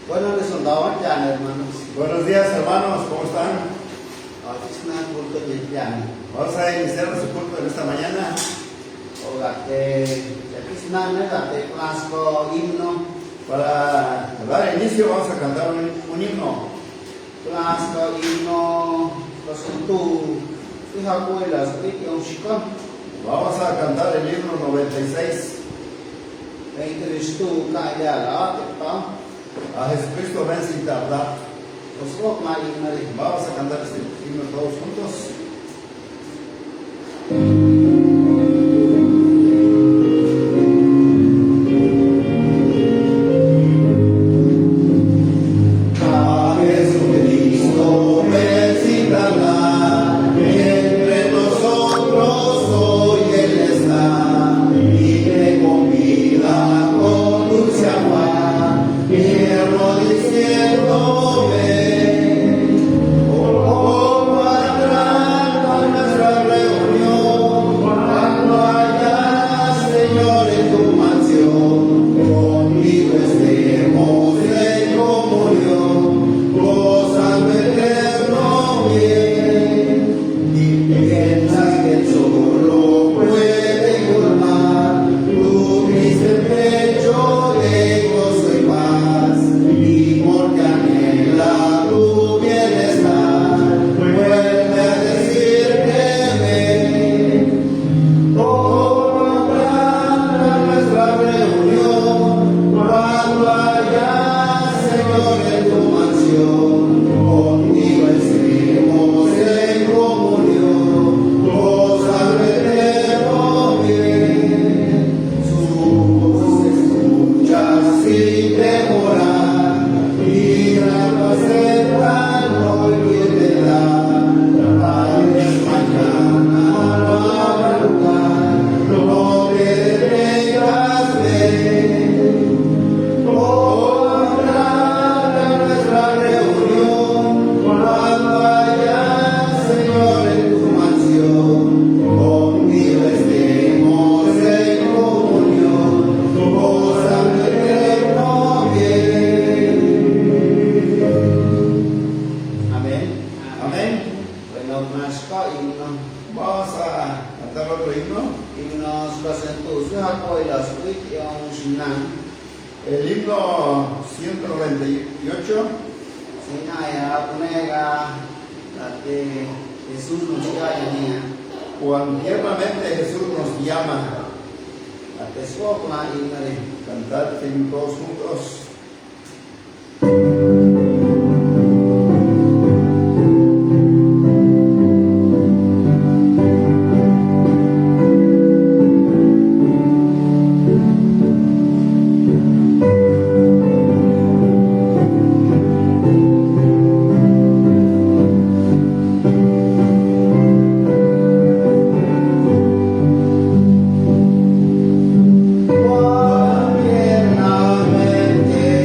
Bueno, les soldaban ya, hermanos. Buenos días, hermanos, ¿cómo están? Aquí es una culto de ya. Vamos a iniciar nuestro culto en esta mañana. O aquí es una de clásico himno. Para dar inicio, vamos a cantar un himno. Clásico himno. Los tú. Fija pues las vídeos. Vamos a cantar el himno 96. Cristo cae a la teta. A Jesucristo ven sin tardar. Los rock malignos. Vamos a cantar este himno todos juntos. El himno 198. Jesús nos llama. Cuán tiernamente Jesús nos llama. Cantar todos juntos. Cuán tiernamente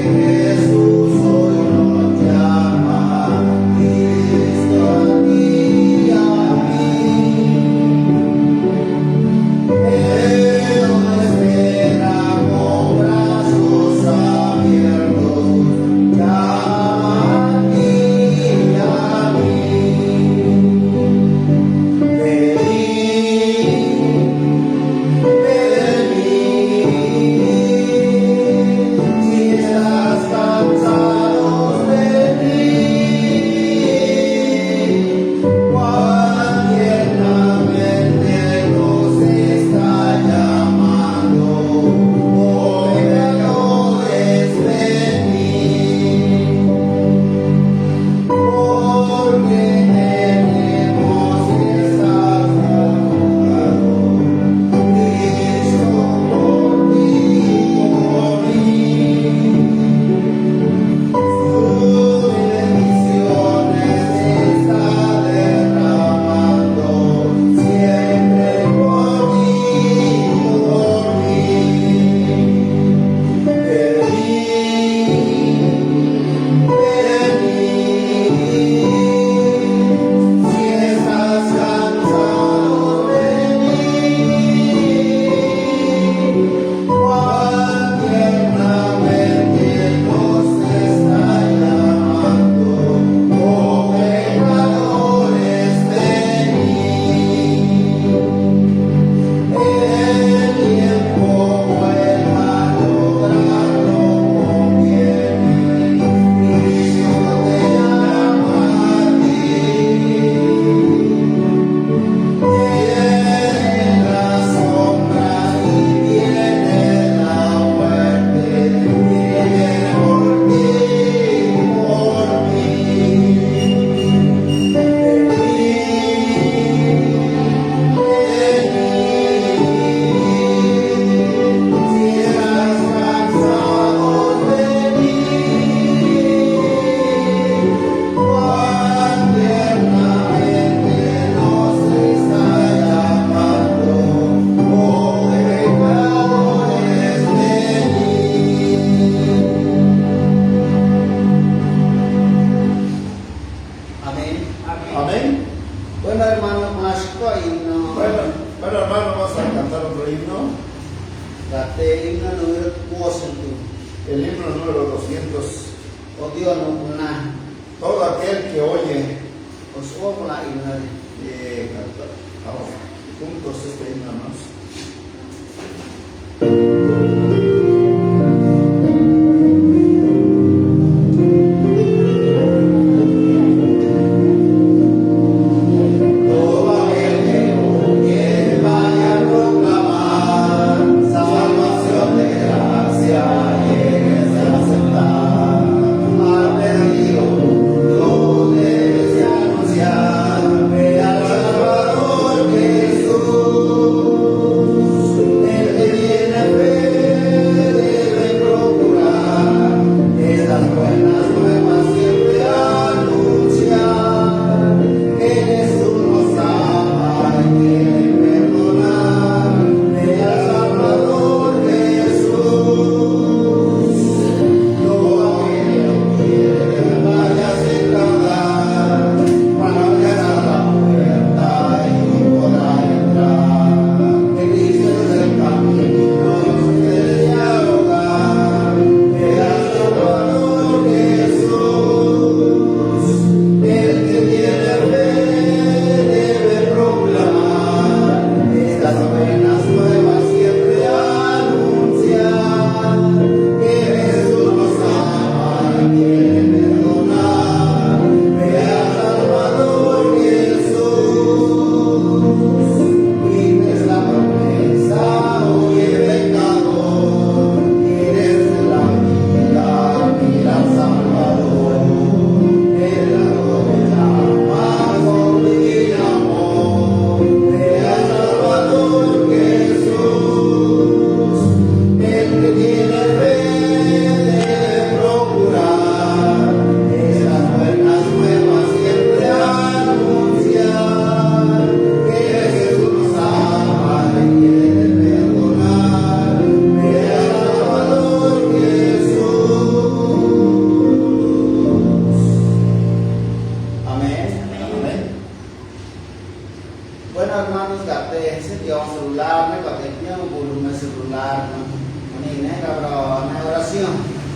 el himno número 200. O Dios no kuna. Todo aquel que oye, O suo kuna inari. vamos juntos este himno, ¿no?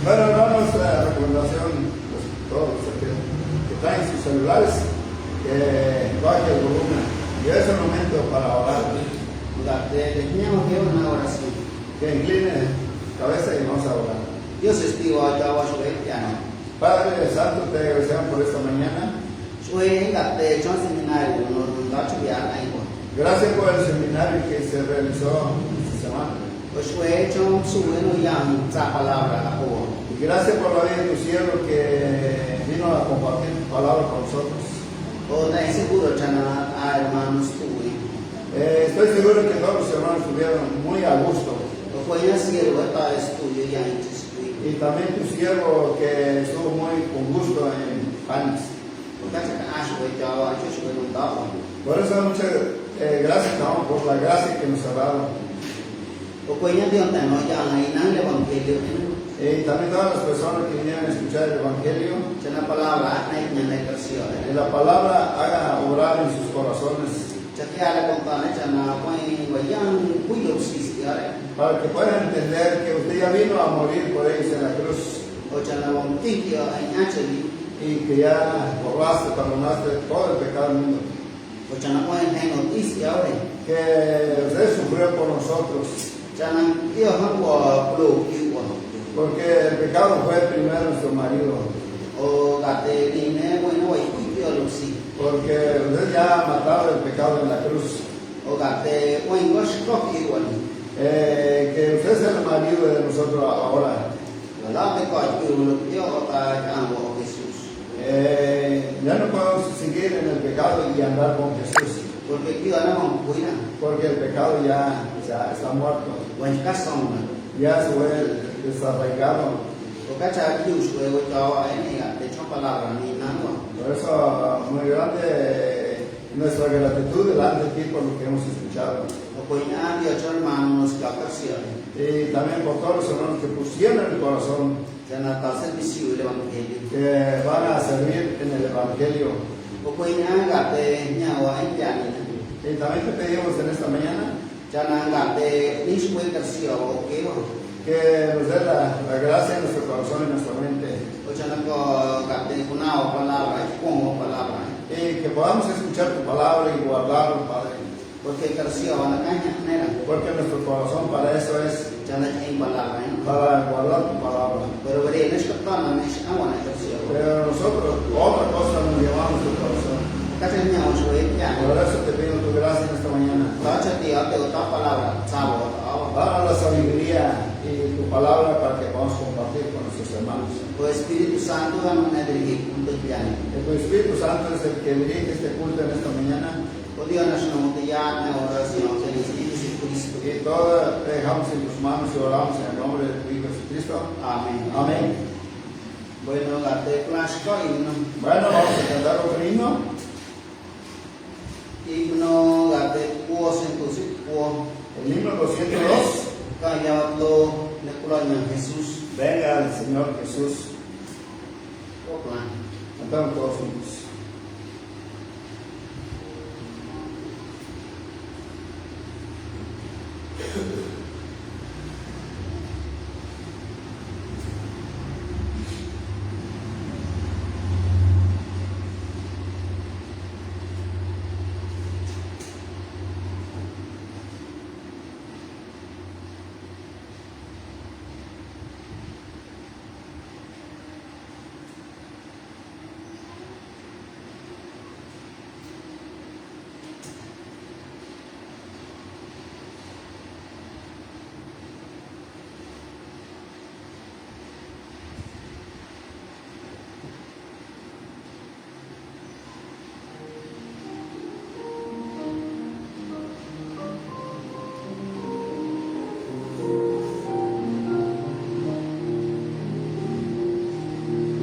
Bueno, hermanos, la recomendación, pues, todos que traen sus celulares, que baje el volumen. Y es el momento para orar. Que incline cabeza y vamos a orar. Dios estivo allá a su cristiano. Padre Santo, te agradecemos por esta mañana. Gracias por el seminario que se realizó esta semana. Y gracias por la vida de tu siervo que vino a compartir tu palabra con nosotros. Estoy seguro que todos los hermanos estuvieron muy a gusto. Y también tu siervo que estuvo muy con gusto en Panes. Por eso muchas gracias, damos por la gracia que nos ha dado. Y también todas las personas que vinieron a escuchar el Evangelio, que la palabra haga obrar en sus corazones, para que puedan entender que usted ya vino a morir por ellos en la cruz, y que ya borraste, perdonaste todo el pecado del mundo, que usted sufrió por nosotros, porque el pecado fue primero nuestro marido, porque usted ya ha matado el pecado en la cruz, que usted es el marido de nosotros ahora. Ya no podemos seguir en el pecado y andar con Jesús, porque el pecado ya está muerto, ya se fue desarraigado. Por eso, muy grande nuestra gratitud delante de ti por lo que hemos escuchado. Y también por todos los hermanos que pusieron en el corazón que van a servir en el Evangelio. Y también te pedimos en esta mañana que nos dé la gracia en nuestro corazón y en nuestra mente. Y que podamos escuchar tu palabra y guardarlo, Padre. Porque creció a la caña, nera. Porque nuestro corazón para eso es, Jangan ingin balap, para guardar tu palabra. Pero beri ini sekarang kami awan creció. Pero nosotros, otra cosa nos llevamos tu corazón. Katanya awan sulit ya. Por eso te pido tu gracia en esta mañana. Baca dia te utang palabra, sabot, awan. Danos la sabiduría y tu palabra para que podamos compartir con nuestros hermanos. O Espíritu Santo yang menerima untuk pian. Que tu Espíritu Santo es el que dirige este culto en esta mañana. O Dios nos nombrará na oración de Cristo. Y todo dejamos en tus manos y oramos en el nombre de tu Hijo Jesucristo. Amén. Amén. Bueno, gate clásico himno. Bueno, vamos a cantar otro himno. Himno gate kuo sentusi kuo. El himno 202. Kaya lo nekulanya Jesús. Venga el Señor Jesús. Oplan. Cantamos todos juntos.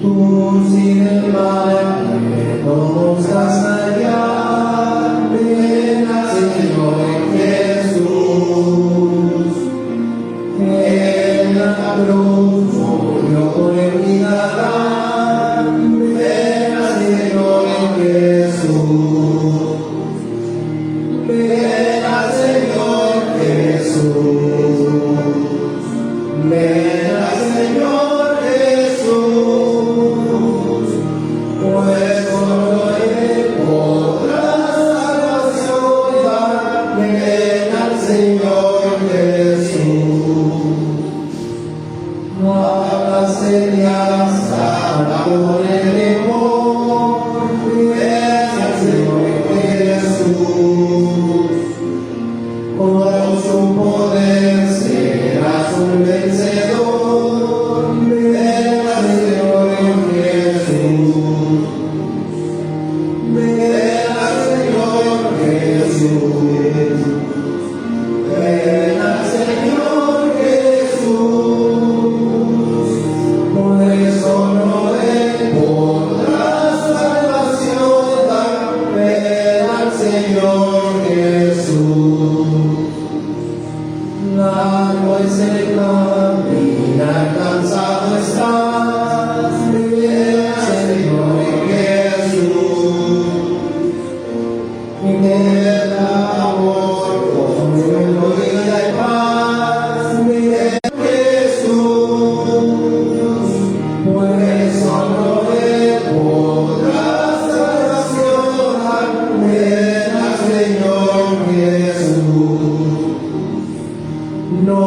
Tú sin el mal que nos has hallado, ven al Señor Jesús. En la cruz murió por humanidad, ven al Señor Jesús. Ven al Señor Jesús. Ven al Señor Jesús. Pues solo Él podrá salvación dar. Ven al Señor Jesús. No hagas señas, sana con el temor. Ven al Señor Jesús. Con su poder serás un vencedor. Ven al Señor Jesús. Ven al Señor Jesús. Ven al Señor Jesús. Por eso no Él podrá salvación dar. Ven al Señor Jesús. Largo es el camino, alcanzado estás. Ven al Señor Jesús. Ven amor, con vida y paz. Ven Jesús. Pues solo Él podrá salvación dar. Ven al Señor Jesús. No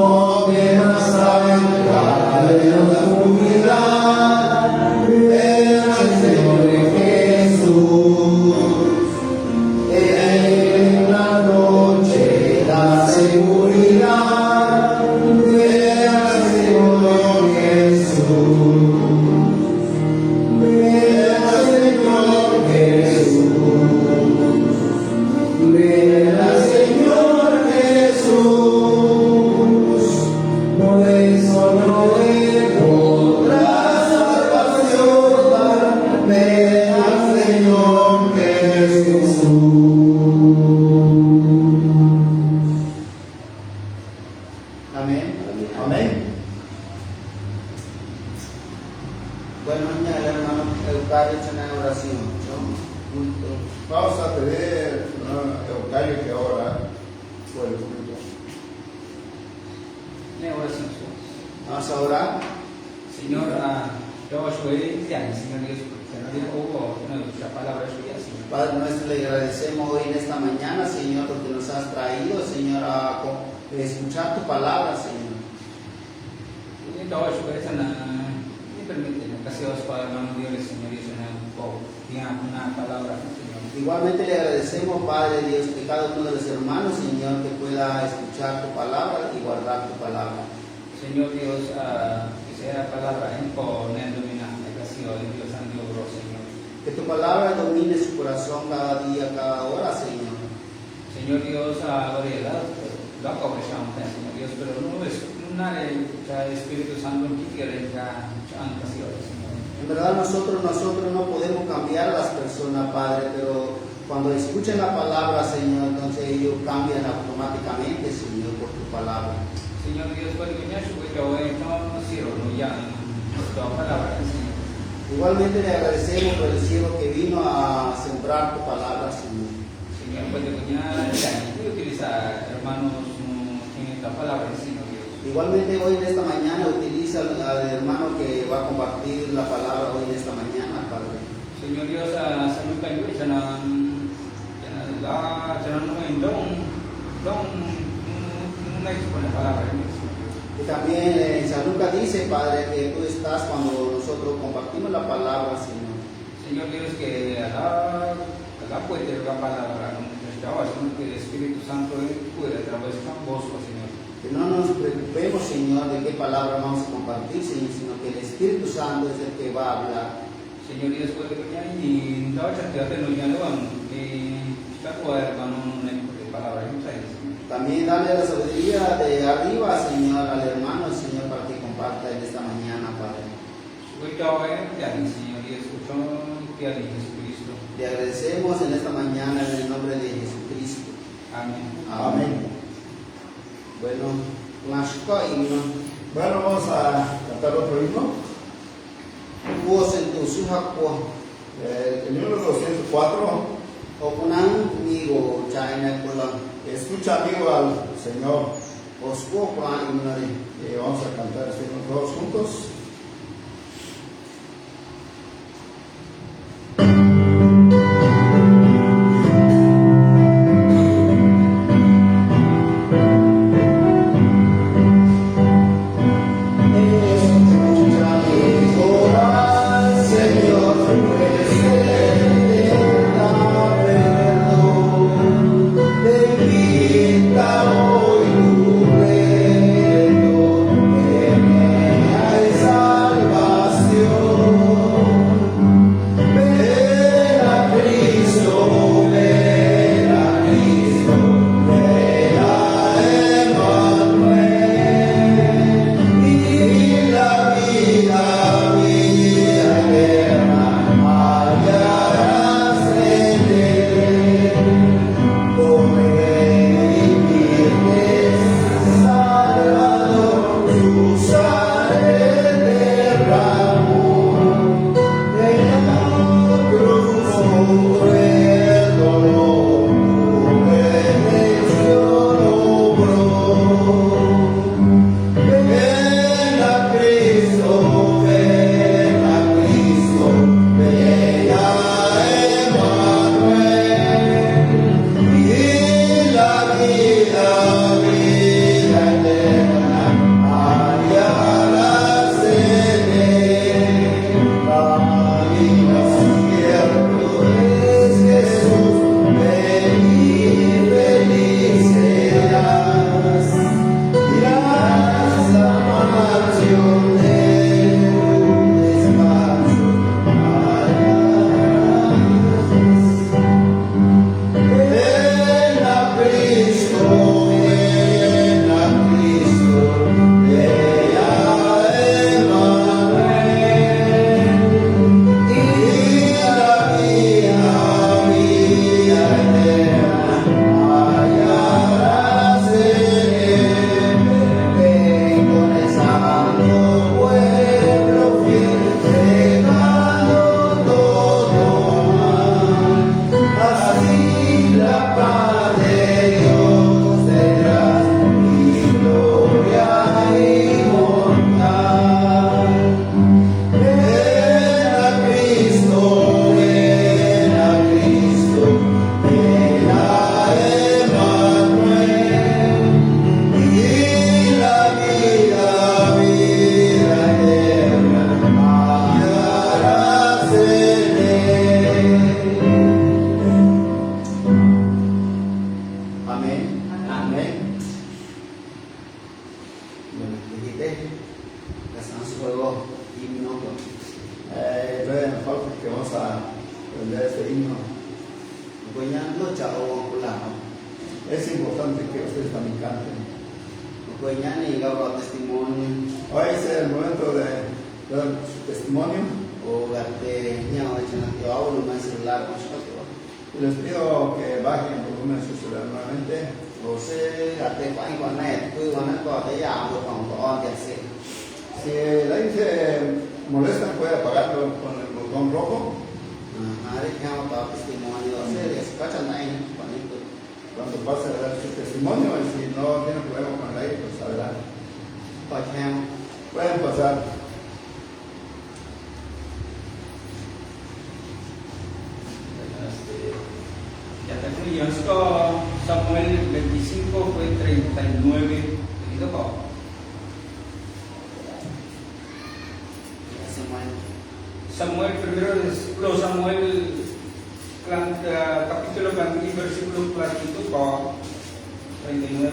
temas entrar en la oscuridad. Ven al Señor Jesús. En la noche da seguridad. Ven al Señor Jesús. Ven al Señor Jesús. Ven al Señor Jesús. Por eso no Él podrá salvación dar. Ven al Señor Jesús. Amén. Amén. Bueno, mañana hermano Eucario en oración. Junto. Vamos a pedir a Eucario que ora por el culto. En oración. Vamos a orar. Señor, yo soy cristiano, Señor Dios, Señor Dios, nuestra palabra suya, Señor. Padre nuestro, le agradecemos hoy en esta mañana, Señor, porque nos has traído, Señor, a escuchar tu palabra, Señor. Y yo soy me permite, gracias para hermano Dios, Señor Dios, una palabra, Señor. Igualmente le agradecemos, Padre Dios, que cada uno de los hermanos, Señor, que pueda escuchar tu palabra y guardar tu palabra. Señor Dios, que sea palabra en poner dominante, gracias en Dios Santo, Señor. Que tu palabra domine su corazón cada día, cada hora, Señor. Señor Dios, variedad, lo aprovechamos, Señor Dios, pero no es una Espíritu Santo que quiere ya Señor. En verdad nosotros no podemos cambiar a las personas, Padre, pero cuando escuchen la palabra, Señor, entonces ellos cambian automáticamente, Señor, por tu palabra. Señor Dios, cuando venía su no sirvo, no ya, tu palabra, Señor. Igualmente le agradecemos por el cielo que vino a sembrar tu palabra, Señor. Señor, cuando venía y utiliza hermanos en esta palabra, Señor Dios. Igualmente hoy en esta mañana utiliza al hermano que va a compartir la palabra hoy en esta mañana, Padre. Señor Dios, salud kayo, jangan expone la palabra. Y también San Lucas dice, Padre, que tú estás cuando nosotros compartimos la palabra, Señor. Señor Dios, que Alá puede la palabra, que el Espíritu Santo puede a través de vos, Señor. Que no nos preocupemos, Señor, de qué palabra vamos a compartir, Señor, sino que el Espíritu Santo es el que va a hablar. Señor Dios, puede que y no te lo llaman, y está hermano, de palabra, También darle la sabiduría de arriba, Señor, al hermano, Señor, para que comparta en esta mañana, Padre. Señor Dios, que a Jesucristo. Le agradecemos en esta mañana en el nombre de Jesucristo. Amén. Amén. Bueno, Bueno, vamos a cantar otro himno. El número 204. Escucha, amigo, al Señor. Vamos a cantar este himno todos juntos. Hoy tu reino, que me aprender este himno. Pues ya no chao con la Es importante que ustedes también canten. pues ya ni gabo testimonio Hoy es el momento de dar su testimonio. o gate niya o chana yo hablo más celular más Y les pido que bajen el volumen de su celular nuevamente. o se gate pa con net pues con ko te ya lo con on ya se Si alguien se molesta, puede apagarlo con el botón rojo. hari kamo ta testimonio o se escuchan ahí con esto Cuando pase a dar su testimonio, y si no tiene problema con la ley, pues adelante. pa kamo Pueden pasar. Ya terminó esto. Samuel 25 fue 39. ¿Listo, Pau? Samuel, primero versículo, Samuel, capítulo 20, versículo 42, Pau, 39.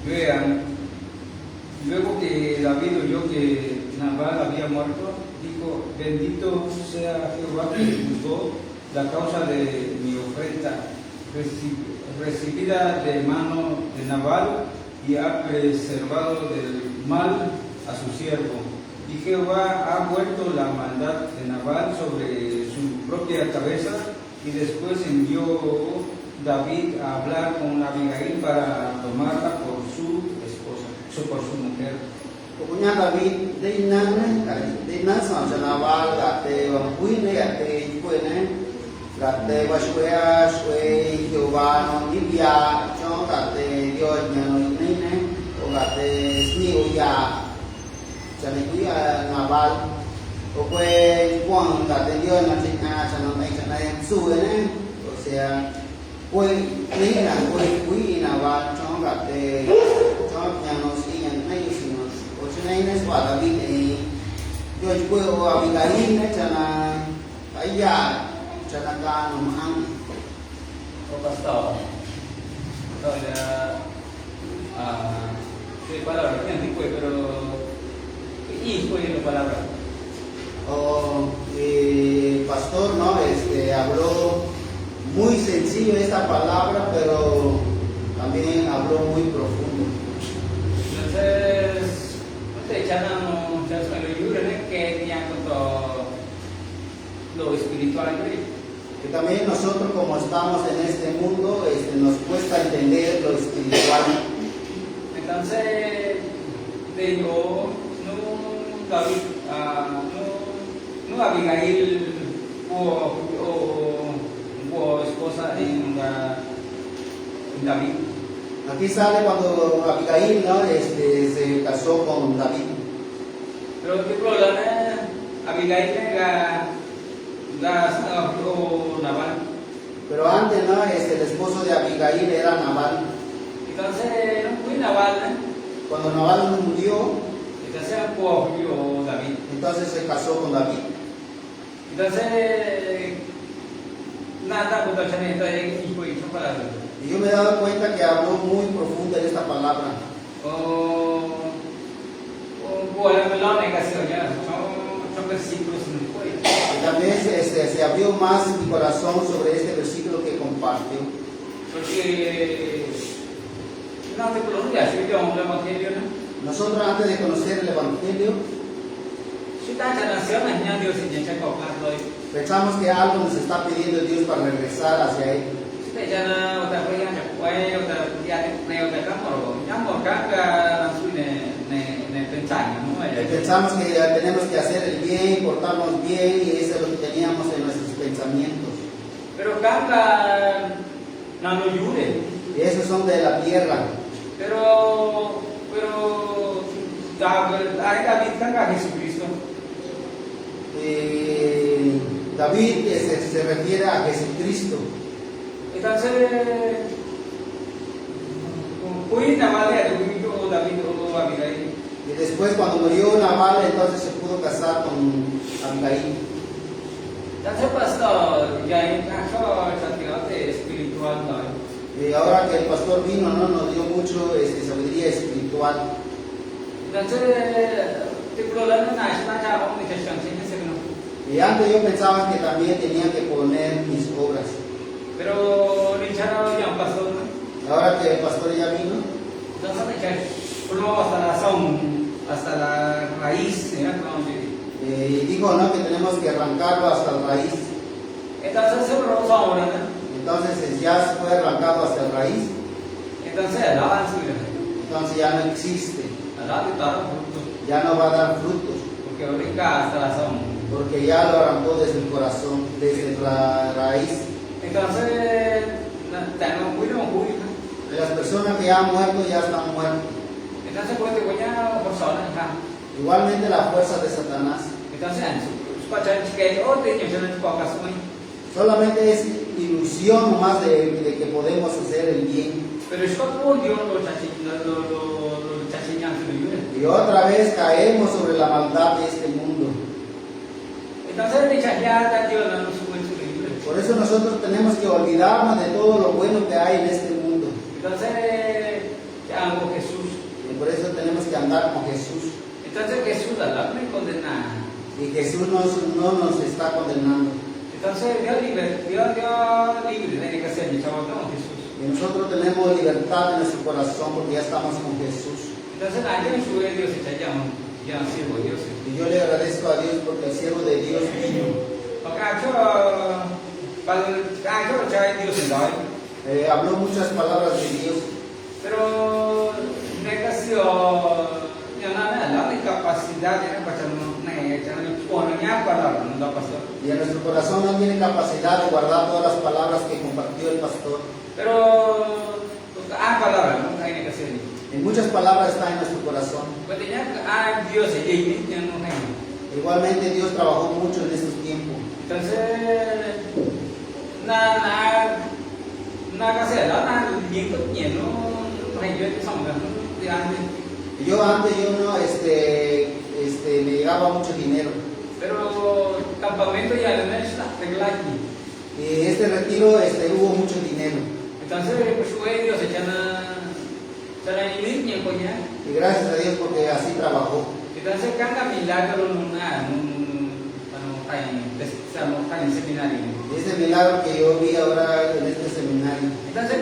Vean, luego que David oyó que Nabal había muerto, dijo: bendito sea Jehová que juzgó la causa de mi ofrenda recibida de mano de Nabal y ha preservado del mal a su siervo. Y Jehová ha vuelto la maldad de Nabal sobre su propia cabeza. Y después envió David a hablar con Abigail para tomarla por su esposa, por su mujer. Pokoknya David de nan sa chana wal gate wa kui ne gate kui ne gate wa shwe Jehová no nibia cho gate yo nyano ni ne o gate sni o ya chana kui Nabal o kwe kwang gate yo na china chana mai chana su ne o sea kwe ni na kui Nabal cho gate cho nyano si nyano nei si Chinese wa David yo kwe o Abigail ne chana aya chana ka no mang Oh, pastor. ¿Qué palabra? ¿Qué antiguo? Pero ¿y fue la palabra? o pastor no habló muy sencillo esta palabra pero también habló muy profundo. Entonces, ustedes ya no lo yuren que ya con todo lo espiritual. Que también nosotros como estamos en este mundo nos cuesta entender lo espiritual. Entonces, digo, no David, no Abigail o esposa en David. Aquí sale cuando Abigail ¿no? Se casó con David. Pero qué problema, Abigail o Nabal. Pero antes ¿no? El esposo de Abigail era Nabal. Entonces, no fue Nabal, Cuando Nabal murió, entonces o David. entonces se casó con David. Entonces, nada, cuando se necesita hijo y hijo para Y yo me he dado cuenta que habló muy profundo en esta palabra. la negación ya son versículos después. Y también se abrió más mi corazón sobre este versículo que compartió. Porque no te conocía, si yo un evangelio, ¿no? Nosotros antes de conocer el Evangelio, Si está nación, es Dios y ya comprando. pensamos que algo nos está pidiendo Dios para regresar hacia Él. Si ya no otra vez ya fue otra ya neo de campo, ya por acá ne pensando, ¿no? Pensamos que tenemos que hacer el bien, portarnos bien y eso es lo que teníamos en nuestros pensamientos. Pero acá no ayude. Y esos son de la tierra. Pero David canta a Jesucristo. David se refiere a Jesucristo. Entonces, fui Nabal o David o Abigail. Y después cuando murió Nabal, entonces se pudo casar con Abigail. Entonces, pastor, ya hay un caso sacerdote espiritual, ¿no? Ahora que el pastor vino, ¿no? Nos dio mucho sabiduría espiritual. Y antes yo pensaba que también tenía que poner mis obras. Pero Richard yang pastor, Ahora que el pastor ya vino, hasta la raíz, dijo, ¿no? Que tenemos que arrancarlo hasta la raíz. Entonces ya se fue arrancado hasta la raíz. Entonces ya no existe. Ya no va a dar frutos. Porque ya lo arrancó desde el corazón, desde la raíz. Las personas que ya han muerto ya están muertos. Igualmente la fuerza de Satanás. Solamente es ilusión nomás de que podemos hacer el bien. Y otra vez caemos sobre la maldad de este mundo. Por eso nosotros tenemos que olvidarnos de todo lo bueno que hay en este mundo. Y por eso tenemos que andar con Jesús. Y Jesús no nos está condenando. Y nosotros tenemos libertad en nuestro corazón porque ya estamos con Jesús. Y yo le agradezco a Dios porque el siervo de Dios vino. Habló muchas palabras de Dios. Pero la capacidad Y en nuestro corazón no tiene capacidad de guardar todas las palabras que compartió el pastor. Pero Y muchas palabras están en nuestro corazón. Igualmente Dios trabajó mucho en estos tiempos. Entonces, Y yo antes no me llegaba mucho dinero. pero campamento ya no es la Y este retiro hubo mucho dinero. entonces, pues Dios Y gracias a Dios porque así trabajó. entonces cada milagro en seminario. Y ese milagro que yo vi ahora en este seminario. Entonces,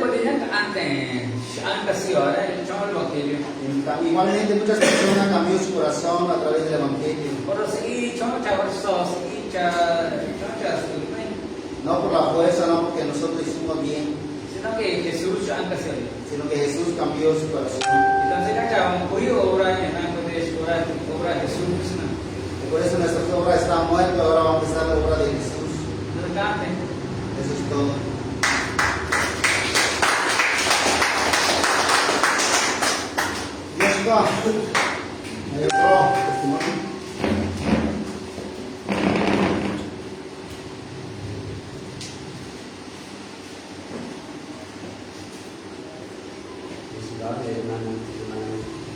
Igualmente muchas personas cambió su corazón a través del Evangelio. No por la fuerza, no porque nosotros hicimos bien, sino que Jesús sino que Jesús cambió su corazón. entonces obra Jesús. Y por eso nuestra obra está muerta, ahora va a empezar la obra de Jesús. Eso es todo. Dios va. Hay otro testimonio.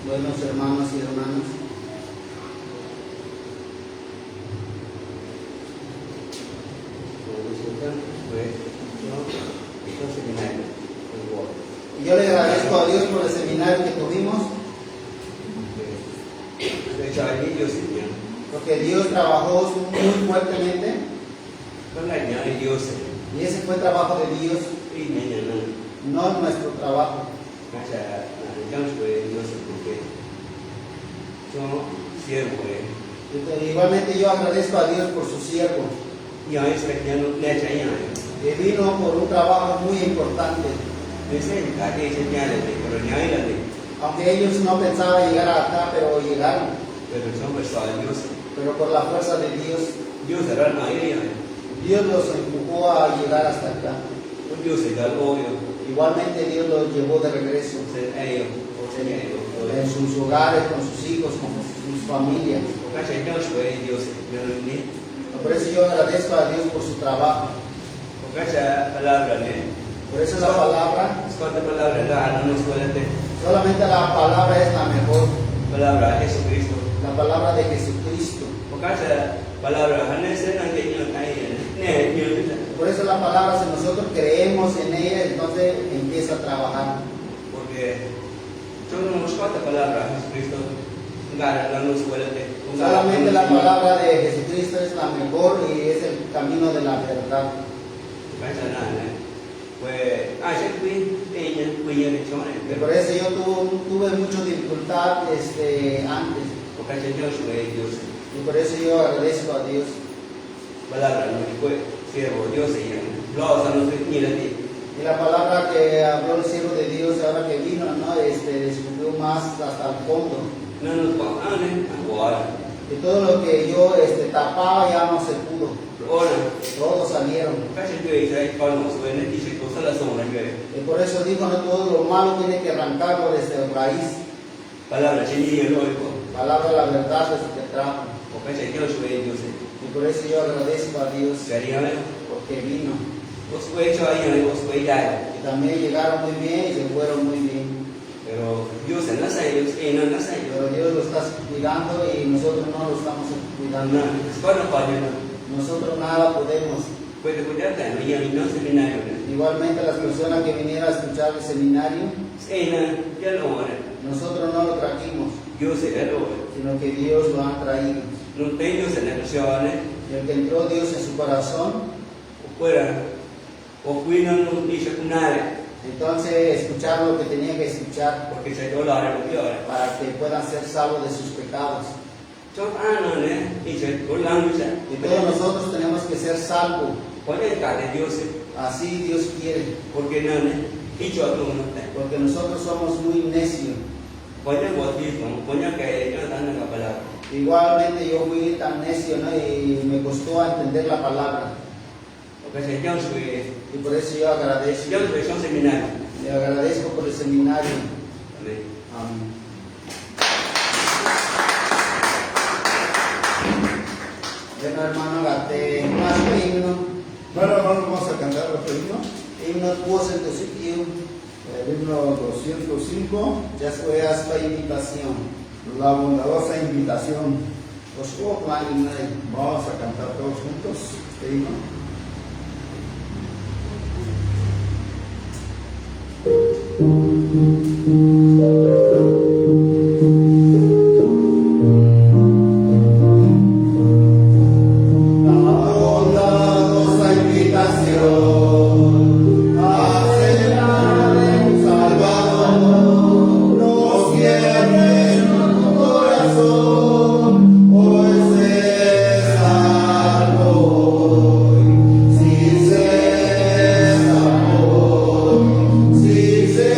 Buenos hermanos y hermanas. Y yo le agradezco a Dios por el seminario que tuvimos, porque Dios trabajó muy fuertemente y ese fue el trabajo de Dios, no nuestro trabajo. Igualmente yo agradezco a Dios por su siervo, que vino por un trabajo muy importante. Aunque ellos no pensaban llegar acá, pero llegaron. Pero por la fuerza de Dios, Dios los empujó a llegar hasta acá. Igualmente Dios los llevó de regreso en sus hogares, con sus hijos, con sus familias. Por eso yo agradezco a Dios por su trabajo. Por eso la palabra, solamente la palabra es la mejor, la palabra de Jesucristo. por eso la palabra, si nosotros creemos en ella, entonces empieza a trabajar. Porque yo no busco esta palabra, Jesucristo, la luz huele. Solamente la palabra de Jesucristo es la mejor y es el camino de la verdad. Y por eso yo tuve mucha dificultad antes. Y por eso yo agradezco a Dios. Y la palabra que habló el siervo de Dios ahora que vino, ¿no? Descubrió más hasta el fondo. Y todo lo que yo tapaba ya no se pudo. Todos salieron. Y por eso digo, no todo lo malo tiene que arrancarlo desde raíz. Palabra de la verdad es que trajo. Y por eso yo agradezco a Dios porque vino. Y también llegaron muy bien y se fueron muy bien. Pero Dios lo está cuidando y nosotros no lo estamos cuidando. Nosotros nada podemos. Igualmente las personas que vinieron a escuchar el seminario, nosotros no lo trajimos, sino que Dios lo ha traído. Y el que entró Dios en su corazón, entonces escuchar lo que tenía que escuchar para que puedan ser salvos de sus pecados. Y todos nosotros tenemos que ser salvos. Así Dios quiere. Porque nosotros somos muy necios. Igualmente yo fui tan necio, ¿no? Y me costó entender la palabra. Y por eso yo agradezco. Le agradezco por el seminario. Amén. Bueno, hermano, más himno. Bueno, hermano, vamos a cantar otro himno. Himno 205. El himno 205. Ya fue hasta invitación. La bondadosa invitación. Vamos a cantar todos juntos este himno. Si se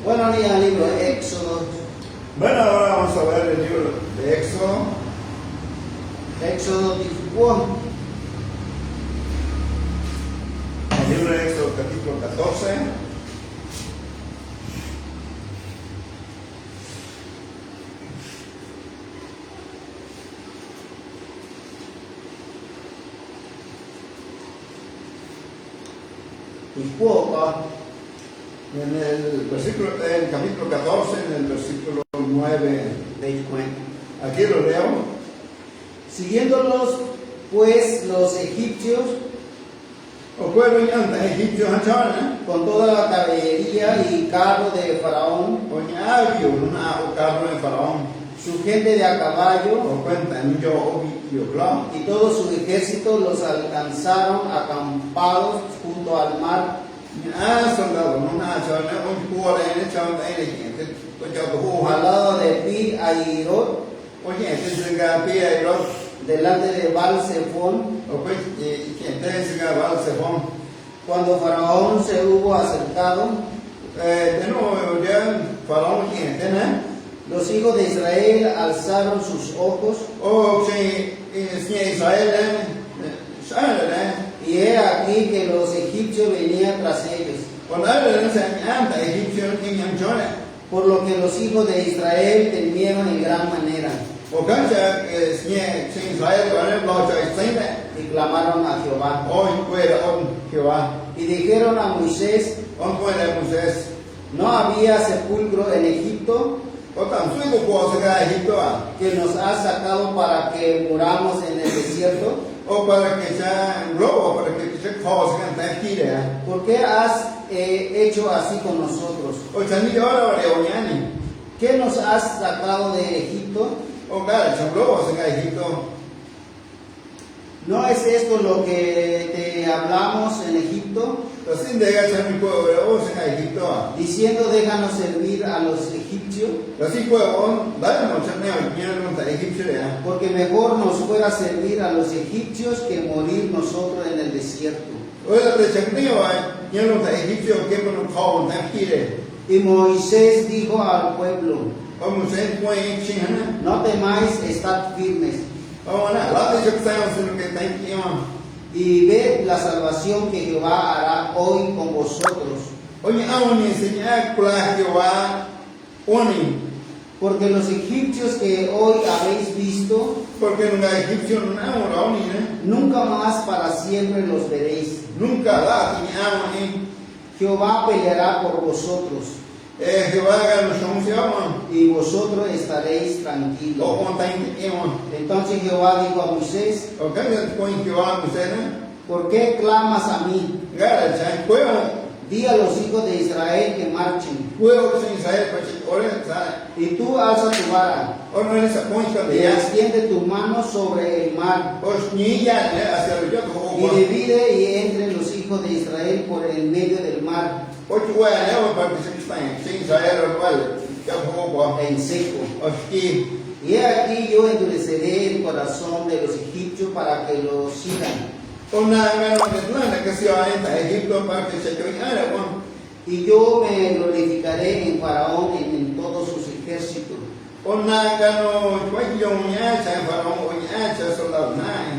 Bueno, ni al libro de Éxodo. Bueno, ahora vamos a ver el libro de Éxodo. Éxodo 14. El libro de Éxodo capítulo 14. En el capítulo 14, en el versículo 9, aquí lo leo. Siguiéndolos pues los egipcios O pueblo anda egipcio hachana, con toda la caballería y carro de Faraón, o ñavio, o carro de Faraón, su gente de a caballo o cuentan yo, claro. y todo su ejército los alcanzaron acampados junto al mar. Soldado, no nada, un cuore en el chavo de gente, pues yo Al lado de Pi Ahirot, oye, este es el gapía y los, delante de Baal-Zephón. o pues, quien te es el Baal-Zephón. Cuando Faraón se hubo acercado, De nuevo, ya, Faraón, quien tiene, los hijos de Israel alzaron sus ojos, o si Israel, y he aquí que los egipcios venían tras ellos. cuando él se anda egipcio, quien chona. Por lo que los hijos de Israel temieron en gran manera O cancha, si Israel, con él, lo y clamaron a Jehová. hoy puede, Jehová, Y dijeron a Moisés, hoy puede Moisés, ¿no había sepulcro en Egipto o tan suyo puedo sacar a Egipto, que nos has sacado para que muramos en el desierto? o para que sea un globo, para que se cause cantar gira, ¿Por qué has hecho así con nosotros? o chanillo ahora, o ñani, ¿Qué nos has sacado de Egipto? o cara, un globo sacar a Egipto, ¿No es esto lo que te hablamos en Egipto? así de gachar mi pueblo, o sacar a Egipto, Diciendo, déjanos servir a los egipcios, así puedo, dale mucho neo, quiero montar egipcio, porque mejor nos fuera servir a los egipcios que morir nosotros en el desierto. o la de chanillo, quiero montar egipcio, que no call montar gira, Y Moisés dijo al pueblo, o Moisés puede chingana, no temáis, estad firmes, o nada, la de yo que estamos en lo que está aquí, y ved la salvación que Jehová hará hoy con vosotros. oye, aún enseñar a Jehová, oni, Porque los egipcios que hoy habéis visto, porque no hay egipcio, no hay oni, nunca más para siempre los veréis. nunca da, tiene aún, Jehová peleará por vosotros, Jehová haga los hombres, y vosotros estaréis o tranquilos. montaña, Entonces Jehová dijo a Moisés, o cambia de Jehová, Moisés, ¿por qué clamas a mí? gara, chan, puedo, Di a los hijos de Israel que marchen, puedo que se Israel, pues, ahora, y tú alza tu vara, o no les apunta de y ya, extiende tu mano sobre el mar, os niña, hacia el yo, y divide y entre los hijos de Israel por el medio del mar, ocho hueá, para que se estén, sin Israel, o cual, ya como, en seco. os que, Y he aquí yo endureceré el corazón de los egipcios para que los sigan, una gana de que se va a Egipto para que se creyera, y yo me glorificaré en Faraón y en todos sus ejércitos, una gano, yo ñacha, Faraón, ñacha, soldado,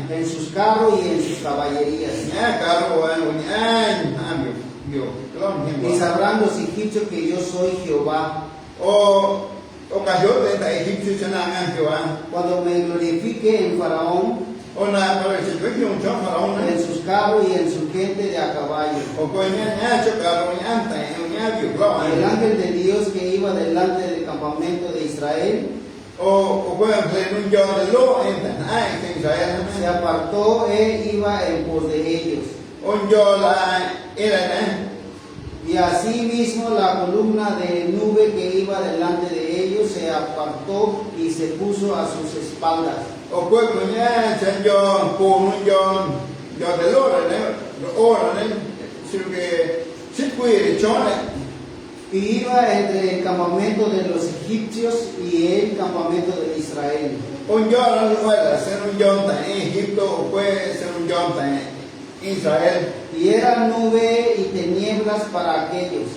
en sus carros y en sus caballerías. ña, carro, Y sabrán los egipcios que yo soy Jehová, o cayó de Egipcio, se la Jehová, cuando me glorifique en Faraón, una para que se creyera un chon, Faraón, en sus carros y en su gente de a caballo. o coña, ñacho, carro, ñanta, ñavio, Y el ángel de Dios que iba delante del campamento de Israel o pueden ser un yo de lo, en Israel, se apartó e iba en pos de ellos. un yo la era, Y asimismo la columna de nube que iba delante de ellos se apartó y se puso a sus espaldas. o pueblo ya, yo, con un yo de lo, ahora, sino que si puede chone, Y iba entre el campamento de los egipcios y el campamento de Israel. un yo no puede ser un yo en Egipto, o puede ser un yo en Israel, Y era nube y tinieblas para aquellos.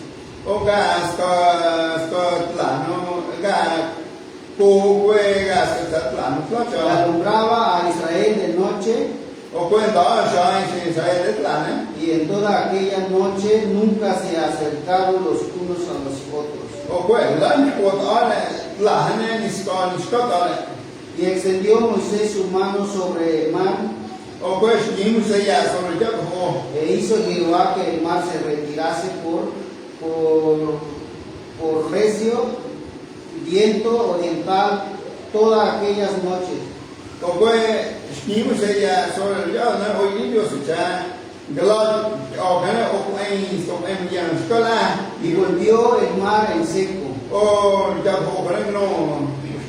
o gas plano, gas cogüe, gas plano, Y alumbraba a Israel de noche, o cuando ya Israel es plano, y en toda aquella noche nunca se acercaron los unos a los otros. o cuando plano, Y extendió Moisés su mano sobre el mar, o pues ya sobre yo, e hizo Jehová que el mar se retirase por recio viento oriental todas aquellas noches. o pues ya sobre yo, no hoy Dios ya, galad, o gana o ya escola, Y volvió el mar en seco, o ya no,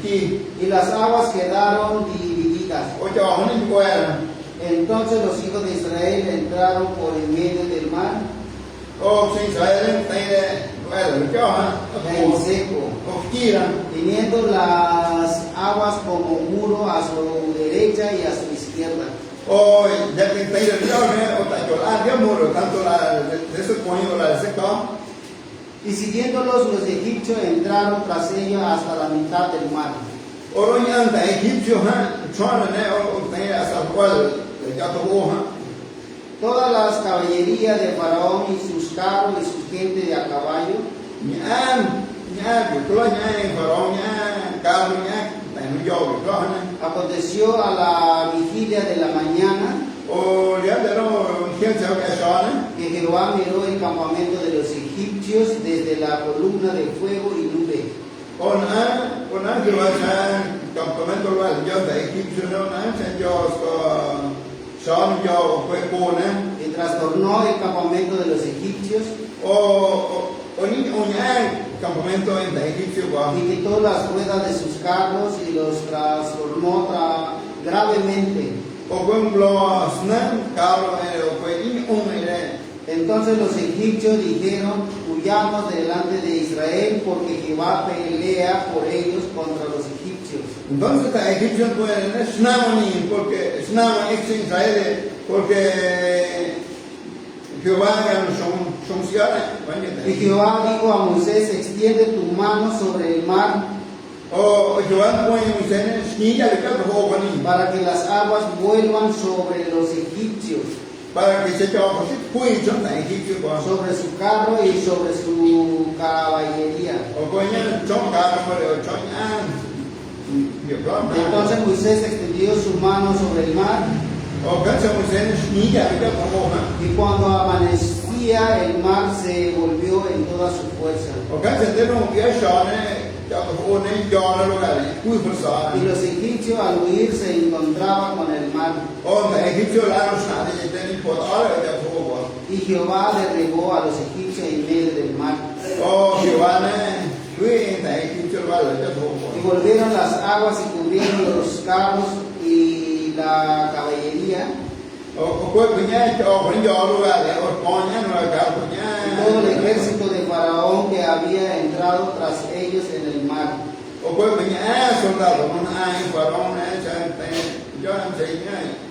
y las aguas quedaron divididas. o ya no Entonces los hijos de Israel entraron por en medio del mar o sin Israel en seco, teniendo las aguas como muro a su derecha y a su izquierda. o ya que o tanto de ese coño la de ese campo. Y siguiéndolos los egipcios entraron tras ellos hasta la mitad del mar. Oroñan de egipcio, chona o tenía hasta el cual ya tuvo, Todas las caballerías de Faraón y sus carros y su gente de a caballo, aconteció a la vigilia de la mañana o ya de no gente que Jehová miró el campamento de los egipcios desde la columna de fuego y nube. con que va campamento lugar ya de egipcio no son yo fue pone Y trastornó el campamento de los egipcios o ni un campamento en de egipcio y quitó las ruedas de sus carros y los trastornó gravemente. o buen blogs carro o fue ni un Entonces los egipcios dijeron: huyamos delante de Israel, porque Jehová pelea por ellos contra los egipcios. entonces los egipcios pueden porque Israel porque Jehová son ciudades Y Jehová dijo a Moisés: extiende tu mano sobre el mar o Jehová pone Moisés ni ya le quedó para que las aguas vuelvan sobre los egipcios, para que se quede pues son egipcios sobre su carro y sobre su caballería. o coña son carros pero son Entonces Moisés extendió su mano sobre el mar, o cansa Moisés ni ya le quedó y cuando amanecía el mar se volvió en toda su fuerza. o cansa de no que ya Y los egipcios al huir se encontraban con el mar, y Jehová derribó a los egipcios en medio del mar. Y volvieron las aguas y cubrieron los carros y la caballería, y todo el ejército de Faraón que había entrado tras ellos en el mar.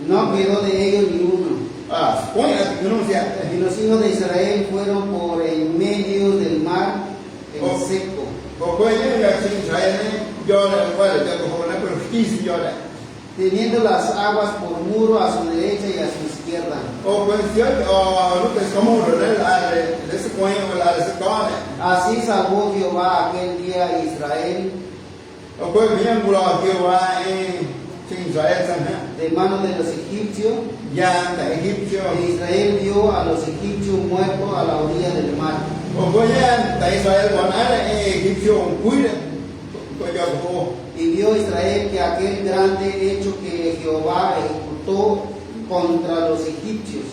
No quedó de ellos ni uno. Y los hijos de Israel fueron por en medio del mar en seco, teniendo las aguas por muro a su derecha y a su izquierda. Así salvó Jehová aquel día a Israel de mano de los egipcios, e Israel vio a los egipcios muertos a la orilla del mar. Y vio Israel que aquel grande hecho que Jehová ejecutó contra los egipcios.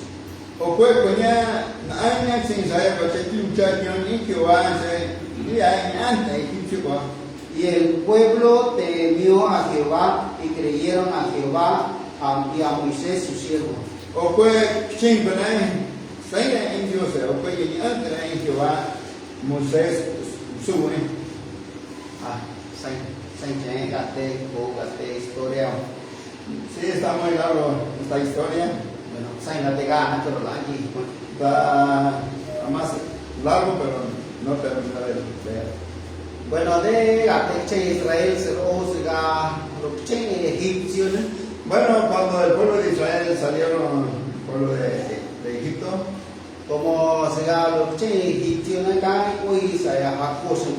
Y el pueblo temió a Jehová y creyeron a Jehová y a Moisés su siervo. Moisés sube. Historia. Sí, está muy largo esta historia. Bueno, sain la te gana, pero la aquí. Está más largo, pero no termina de leer. Bueno, de che Israel se lo che egipcio, ¿no? Bueno, cuando el pueblo de Israel salieron, el pueblo de Egipto, Como se lo che egipcio, ¿no? Hoy se ha puesto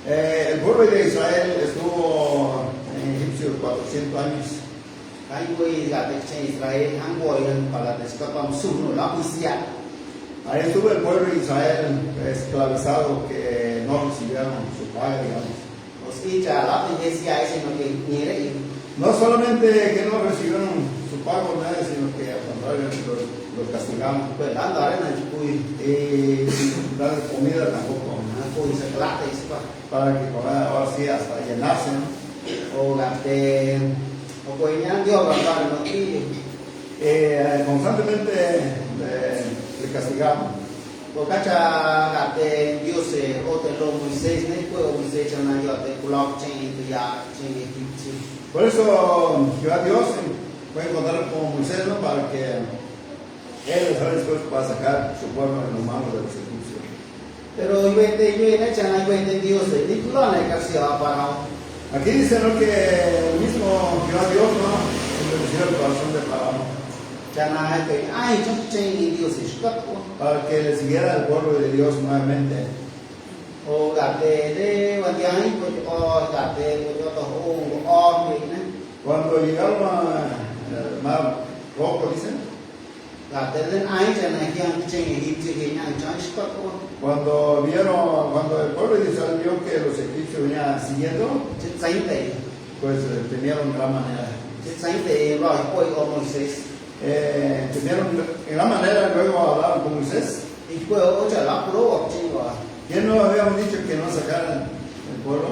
el pueblo de Israel estuvo en Egipto 400 años. Cái quê gạt để che Israel hang bồi para escapar sur la policía. Ahí estuvo el pueblo de Israel esclavizado que no recibieron su paga, digamos. Os icha la policía sino que niere No solamente que no recibieron su pago, nada, sino que al contrario los castigaron. pues dando arena cui Y sin dar comida tampoco, cui se plata y se va. para que coman ahora sí hasta llenarse, ¿no? O gạt để o quê nhá Dios vào nó đi. Constantemente le castigaban. O cacha gạt để Dios se o te lo Moisés ne quê o Moisés cho na yo te kulok chen tu ya chen egipcio. Por eso Jehová Dios fue a encontrar con Moisés, ¿no? Para que él les haga después para sacar su pueblo de los manos de los egipcios. Pero yo ne chana yo ne Dios ni kulo na kasio para. Aquí dice, ¿no?, que el mismo Jehová Dios, ¿no?, endureció el corazón de Faraón Chana que ay cho chen Dios es capo. para que le siguiera el pueblo de Dios nuevamente. O gạt đểวันย้ายo gạt để cho to o mi ne. Cuando llegaron al mar rojo, dicen, Gạt để lên ai chana yang chen egipcio que nhang cho es capo. cuando el pueblo de Israel vio que los egipcios venían siguiendo, Chết sánh để pues temieron de gran manera. chết sánh để rồi quay o Moisés. Temieron en gran manera, luego hablaron con Moisés. Y quay o trở lại pro o chen wa. ¿Quién no habíamos dicho que no sacaran el pueblo?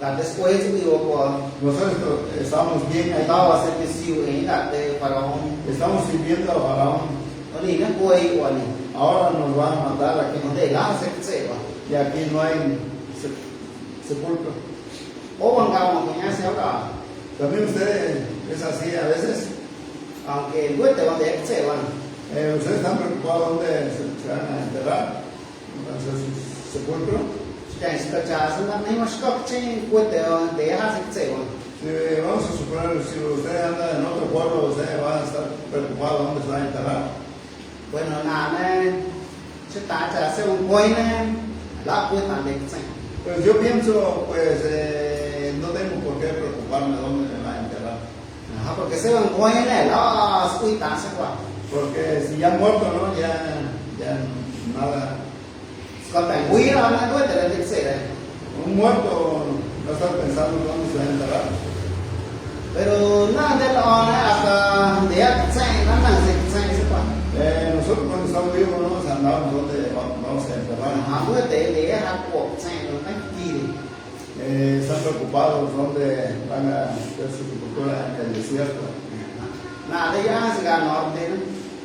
Gạt después digo por Nosotros estábamos bien ahí, estaba a ser mesiu en gạt để faraón. estamos sirviendo a Faraón. Nó đi nó quay o ni. Ahora nos van a matar aquí, Nó để lá se wa. y aquí no hay sepulcro. O bằng cao mà nhá xéo đó. También usted es así a veces. Aunque luego te van de se van. Ustedes están preocupados dónde se van a enterrar, entonces su sepulcro. Chạy sẽ trả xong là nếu mà có trên quê để hát sẽ chạy vào. Si vamos a suponer, si usted anda en otro pueblo, usted va a estar preocupado dónde se va a enterrar. Bueno, là nè sẽ trả sẽ một quay nè là quê tàn để chạy. Pues yo pienso, pues no tengo por qué preocuparme dónde me va a enterrar. Porque sẽ một quay nè nó quê tàn sẽ qua. Porque si ya muerto, ¿no? Ya nada. Còn phải quý đó nó quê để để chạy đây. Un muerto no está pensando dónde se va a enterrar. Pero nada de lo nè để chạy nó là chạy sẽ qua. Nosotros cuando estamos vivos no nos andamos dónde vamos a enterrar. Quê để hát cuộc chạy nó cách gì. Están preocupados dónde van a hacer su sepultura en el desierto. Là đây á sẽ gần nó thế nó.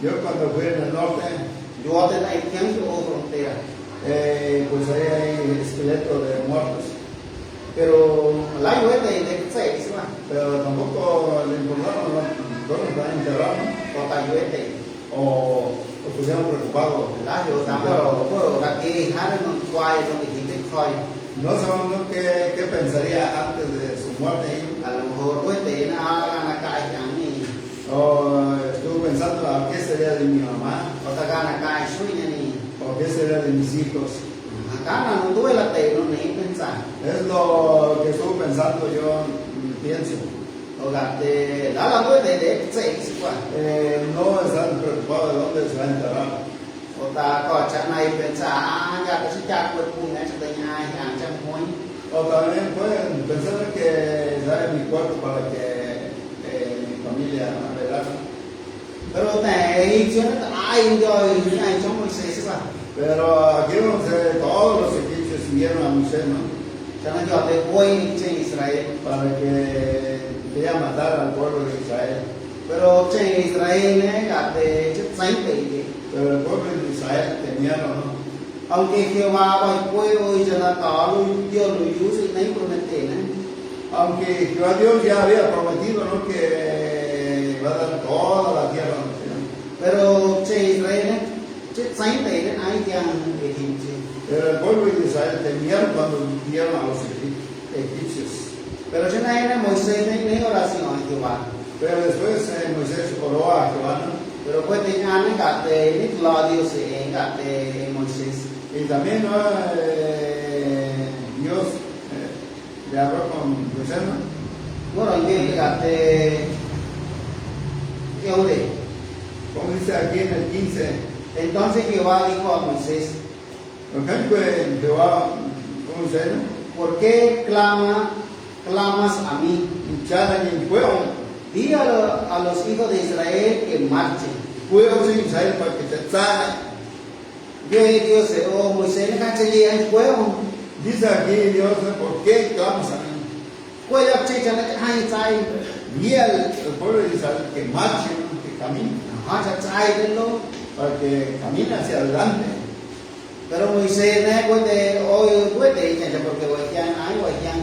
Yo cuando fui en el norte, Yo te hay tiempo o frontera. pues ahí hay esqueletos de muertos. Pero la quê để chạy sẽ qua. Pero tampoco le informaron dónde están enterrados, Còn tại quê để o estuvieron preocupados. lá hiểu tám rồi đặt cái hát nó quay trong cái hình cái coi. No saben, ¿no?, qué pensaría antes de su muerte. A lo mejor quê để nó gana cài chẳng gì. O estuvo pensando a qué sería de mi mamá, Có ta gana cài suy nha ni. o qué sería de mis hijos. Cá là nó đuôi là tệ nó nấy bên sản. Es lo que estuve pensando yo, pienso. Rồi gặp thì đó là quê để chạy sự quả. No están preocupados de dónde se va a enterrar. Rồi ta có chẳng này bên xã nhà cái sự chặt quê cùng ngay trong tay ai hàng trăm mối. O también pueden pensar que daré mi cuerpo para que mi familia verá. Pero này chứ nó ai rồi những ai trong mọi sự quả. Pero aquí vemos todos los egipcios siguieron a Moisés, ¿no?, Cho nên cho tới quay trên Israel. para que quería matar al pueblo de Israel. Pero trên Israel ấy gặp thì chất sánh tỷ. Pero el pueblo de Israel temieron, ¿no? Aunque Jehová vai quê hoy cho nó có lui Dios lui Dios y nấy promete né. Aunque Jehová Dios ya había prometido, ¿no?, que va a dar toda la tierra a Pero trên Israel ấy chất sánh tỷ đến ai chàng để hình gì. Pero el pueblo de Israel temieron cuando vieron a los egipcios. Pero yo no era Moisés ni oración a Jehová. Pero después Moisés oró a Jehová, ¿no? Pero pues tenía que gate ni Claudio se gate Moisés. Y también ¿no? Dios le habló con Moisés, ¿no? Bueno, yo gate Eude. Como dice aquí en el 15, Entonces Jehová dijo a Moisés, lo que fue Jehová, ¿cómo dice? ¿por qué clamas a mí? Hinchada en el fuego. Di a los hijos de Israel que marchen. Fuego sin Israel para que se salga. Dios oh Moisés no caché el fuego. Dice aquí Dios, ¿por qué clamas a mí? Cuello chicha no hay sai. Y el pueblo de Israel que marche, que camine, Ah, sai de lo. para que camine hacia adelante. Pero Moisés no puede hoy puede ir porque voy a hay voy a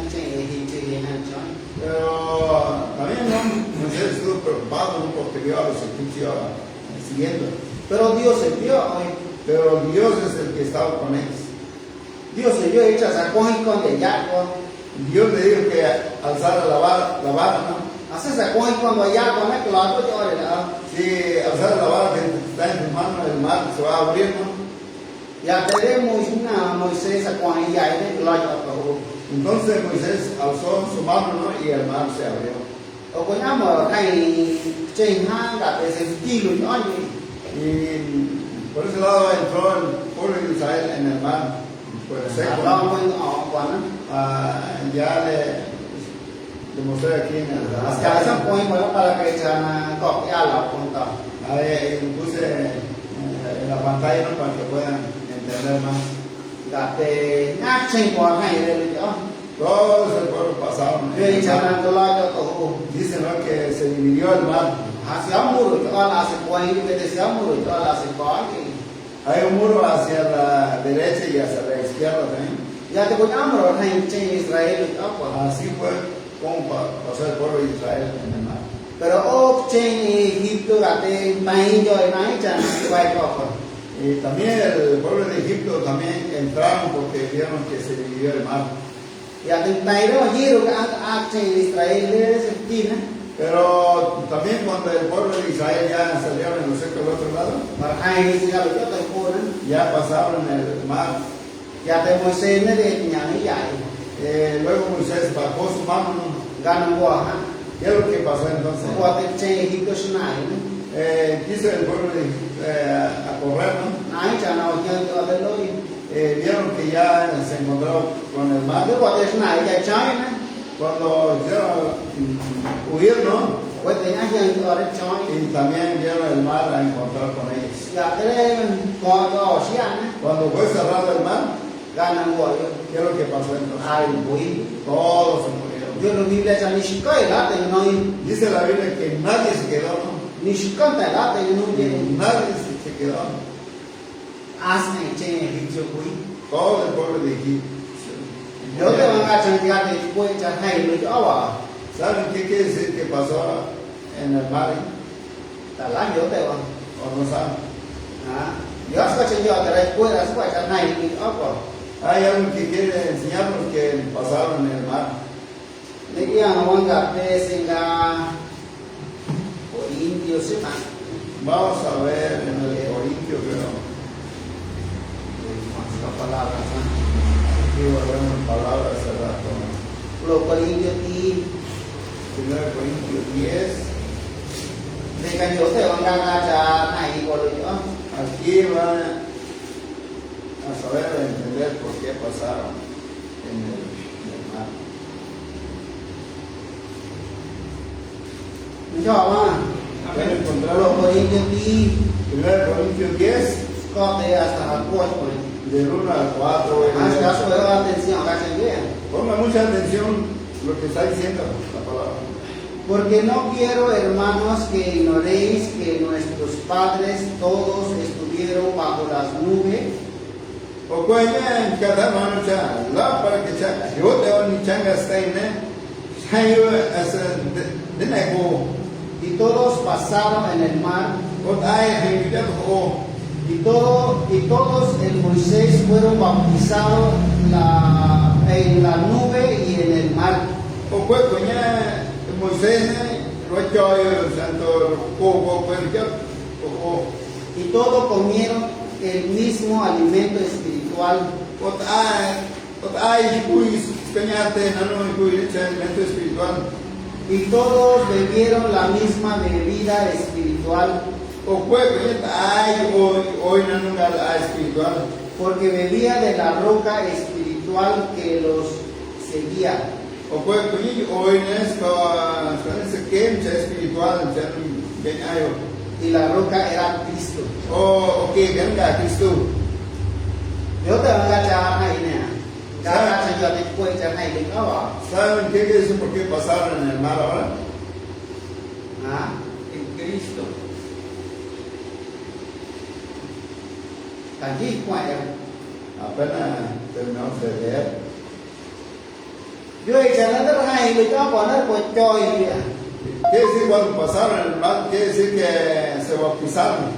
Pero también ¿no? Moisés estuvo preocupado ¿no? porque vio a los egipcios siguiendo. Pero Dios se vio hoy. Pero Dios es el que estaba con ellos. Dios se vio hecha sacó y con de Jacob. Dios le dijo que alzara la vara, ¿no? Hace sacó y cuando allá con el clavo yo le Si alzara la vara que está en tu mano, el mar se va a abrir, ¿no? ya tenemos una Moisés sacó y ya el clavo. Entonces Moisés alzó su mano, ¿no? Y el mar se abrió. O con amor hay trên hang gặp cái kilo nhỏ như Y por ese lado entró el pueblo de Israel en el mar, pues seco. lo quên họ quán Ya le mostré aquí en el hasta esa point mới para que chana cọp ya là con tàu Ahí puse en la pantalla ¿no? para que puedan entender más. gặp cái ngác trên qua hay đây là Todos el pueblo pasaron. Vì chana tôi lo cho tổ Dice ¿no? que se dividió el mar. hacia muro cho là sẽ quay cái hacia muro cho là sẽ có cái Hay un muro hacia la derecha y hacia la izquierda también. ya te con amor hay trên Israel đó Así fue como pasó el pueblo de Israel en el mar. pero ô trên Egipto gặp cái bay rồi nói chana quay cọp Y también el pueblo de Egipto también entraron porque vieron que se dividió el mar. ya từng tay đó mà giro cái ác trên Israel lên sẽ tin á Pero también cuando el pueblo de Israel ya salieron en los secos del otro lado, mà ai ra được cái cô đó ya pasaron el mar. ya te Moisés nó đi nhà nó dạy Luego Moisés bajó su mano. gan qua ha ¿Qué es lo que pasó entonces? qua te trên Egipto này Quiso el pueblo a correr, ¿no? nãy chả nào chơi cho tới lối Vieron que ya se encontraron con el mar. nếu qua tới này chạy trái nữa Cuando quisieron huir, ¿no? quay tới anh chơi cho đến trái Y también vieron el mar a encontrar con ellos. ya tới đây qua cho xí ăn á Cuando fue cerrado el mar, gan qua ¿qué es lo que pasó entonces? ai bụi Todos se murieron. yo nó Biblia cho ni chỉ coi lá thì nói Dice la Biblia que nadie se quedó, ¿no? ni chỉ coi tại lá thì nói Que gì nadie se quedó. as này trên Egipto bụi Todo el pueblo de Egipto. nếu te van a changar thì quay cho hay rồi cho à ¿Saben qué quiere decir que pasó en el mar? ta lá nhớ te không ¿O no saben? Dios có chân cho tại đây quay ra quay cho hay thì ốc rồi Hay algo que quiere enseñarnos que pasaron en el mar. Lấy cái hàng gặp tê sinh ra của Indio xếp hạng Vamos a ver en el Corintio, creo. Las palabras Aquí volvemos palabras hace rato. Los Corintios y 1 Corintios 10. de cái chỗ thể bằng ra cha này có được nữa Aquí van a saber entender por qué pasaron en el mar. cho mà ¿Pueden Los encontrarlo? Corintios y 1 Corintios 10, có thể hasta la cuatro del 1 al 4. hasta su atención acá se ve Ponga mucha atención lo que está diciendo la palabra. porque no quiero hermanos que ignoréis que nuestros padres todos estuvieron bajo las nubes O cuenya cada mano cha la para que cha yo te van ni changa stein chayo as de nego y todos pasaron en el mar o ai he ya o Y todos en Moisés fueron bautizados en la nube y en el mar. O fue coña Moisés, lo echó el santo, Y todos comieron el mismo alimento espiritual. alimento espiritual. Y todos bebieron la misma bebida espiritual, O fue hoy no espiritual. porque bebía de la roca espiritual que los seguía. O fue hoy no es que espiritual, Y la roca era Cristo. o que venga Cristo. Yo te voy a echar ahí, yo te puedo echar ahí, ¿no? ¿Saben qué es por qué pasaron en el mar ahora? ¿Ah? En Cristo. Allí, Juan. Apenas terminamos de leer. Yo he echado ahí, lo echaba a poner pues choy. Quiere decir cuando pasaron en el mar, quiere decir que se bautizaron.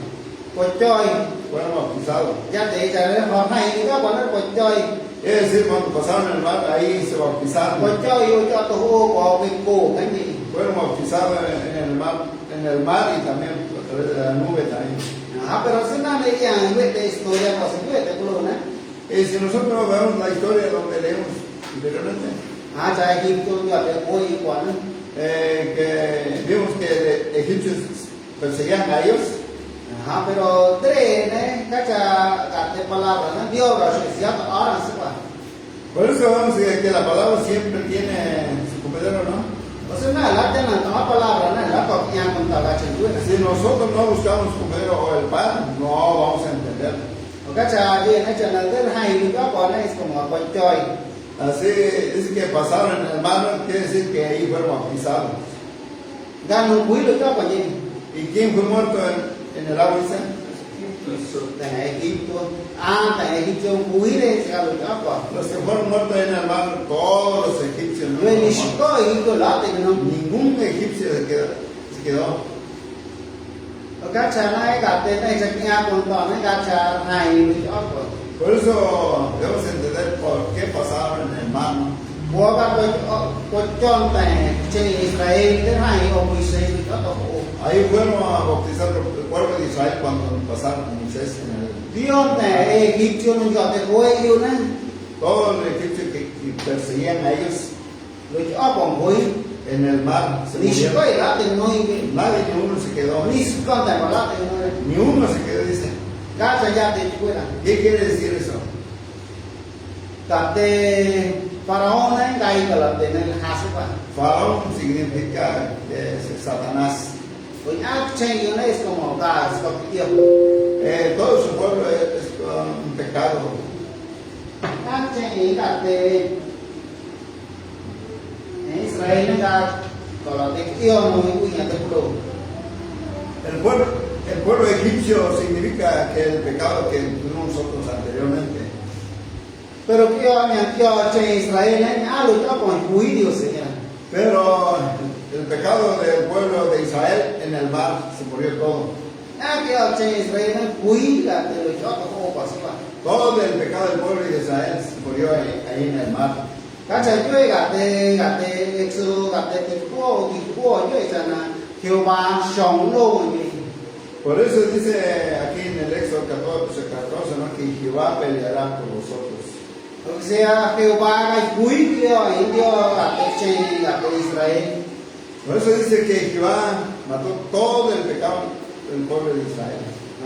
Pues choy. Fueron bautizados. Ya te echaré ahí, lo echaba a poner pues choy. Quiere decir cuando pasaron en el mar, ahí se bautizaron. Pues choy, yo echaba tu jugo, con mi cu, Fueron bautizados en el mar y también a través de la nube también. Ah, pero si no le digan, vete historia, pues vete, ¿no? Y si nosotros vemos la historia donde leemos anteriormente, Ah, ya Egipto, yo te voy igual. que vimos que egipcios perseguían a ellos. Ajá, pero tres, cacha, cate palabras, ¿no? Dios, cierto, ahora se va. Por eso vemos que la palabra siempre tiene su compañero, ¿no? O sea, no, la tienen la palabra, ¿no? La copia con la chentuera. Si nosotros no buscamos compañero o el pan, no vamos a entender. O cacha, bien, hecha, la del Jaime, yo con es como a choy. Así dice que pasaron en el mar, quiere decir que ahí fueron bautizados. Gano un cuilo, yo con él. ¿Y quién fue muerto en el agua? Dice? En Egipto. Ah, en Egipto, un cuilo, se ha luchado. Los que fueron muertos en el mar, todos los egipcios, ¿no? Yo en Chico, Egipto, la tengo. Ningún egipcio se quedó. O cacha, no hay gate, no hay chaquilla con todo, no hay cacha, Jaime, yo con. Por eso debemos entender por qué pasaron en el mar, ¿no? Bố các có chọn tại trên Israel tới hai ông Moisés có tổ hộ. Ahí fueron a bautizar el pueblo de Israel cuando pasaron con Moisés en el... Dios tại Egipcio nó chọn tại quê yêu nè. Todos los egipcios que perseguían a ellos Rồi cho bọn quê. en el mar se Ni si có murieron. gì đó thì nói Nadie, ni uno se quedó. ni si có tại mà đó thì nói. Ni uno se quedó, dice. Các cha gia thì quê là. ¿Qué quiere decir eso? Các tê Faraón ấy đây cả là tên là Hasupa. Faraón significa Satanás. Rồi ác chơi yêu này là como ta có cái yêu. Todo su pueblo es un pecado. Ác chơi các tê Israel này là gọi là cái yêu nó mới quy nhà cái đồ. El pueblo egipcio significa que el pecado que tuvimos nosotros anteriormente. Pero que che Israel lo yo con juicio señor. Pero el pecado del pueblo de Israel en el mar se murió todo. Que che Israel juicio de lo yo con pasiva. Todo el pecado del pueblo de Israel se murió ahí en el mar. Các cha chơi gạt Exodo gạt tipo yo echana Jehová son lo y Por eso dice aquí en el Éxodo 14, ¿no? Que Jehová peleará por vosotros. o sea Jehová hay juicio y Dios gạt Israel. Por eso dice que Jehová mató todo el pecado del pueblo de Israel.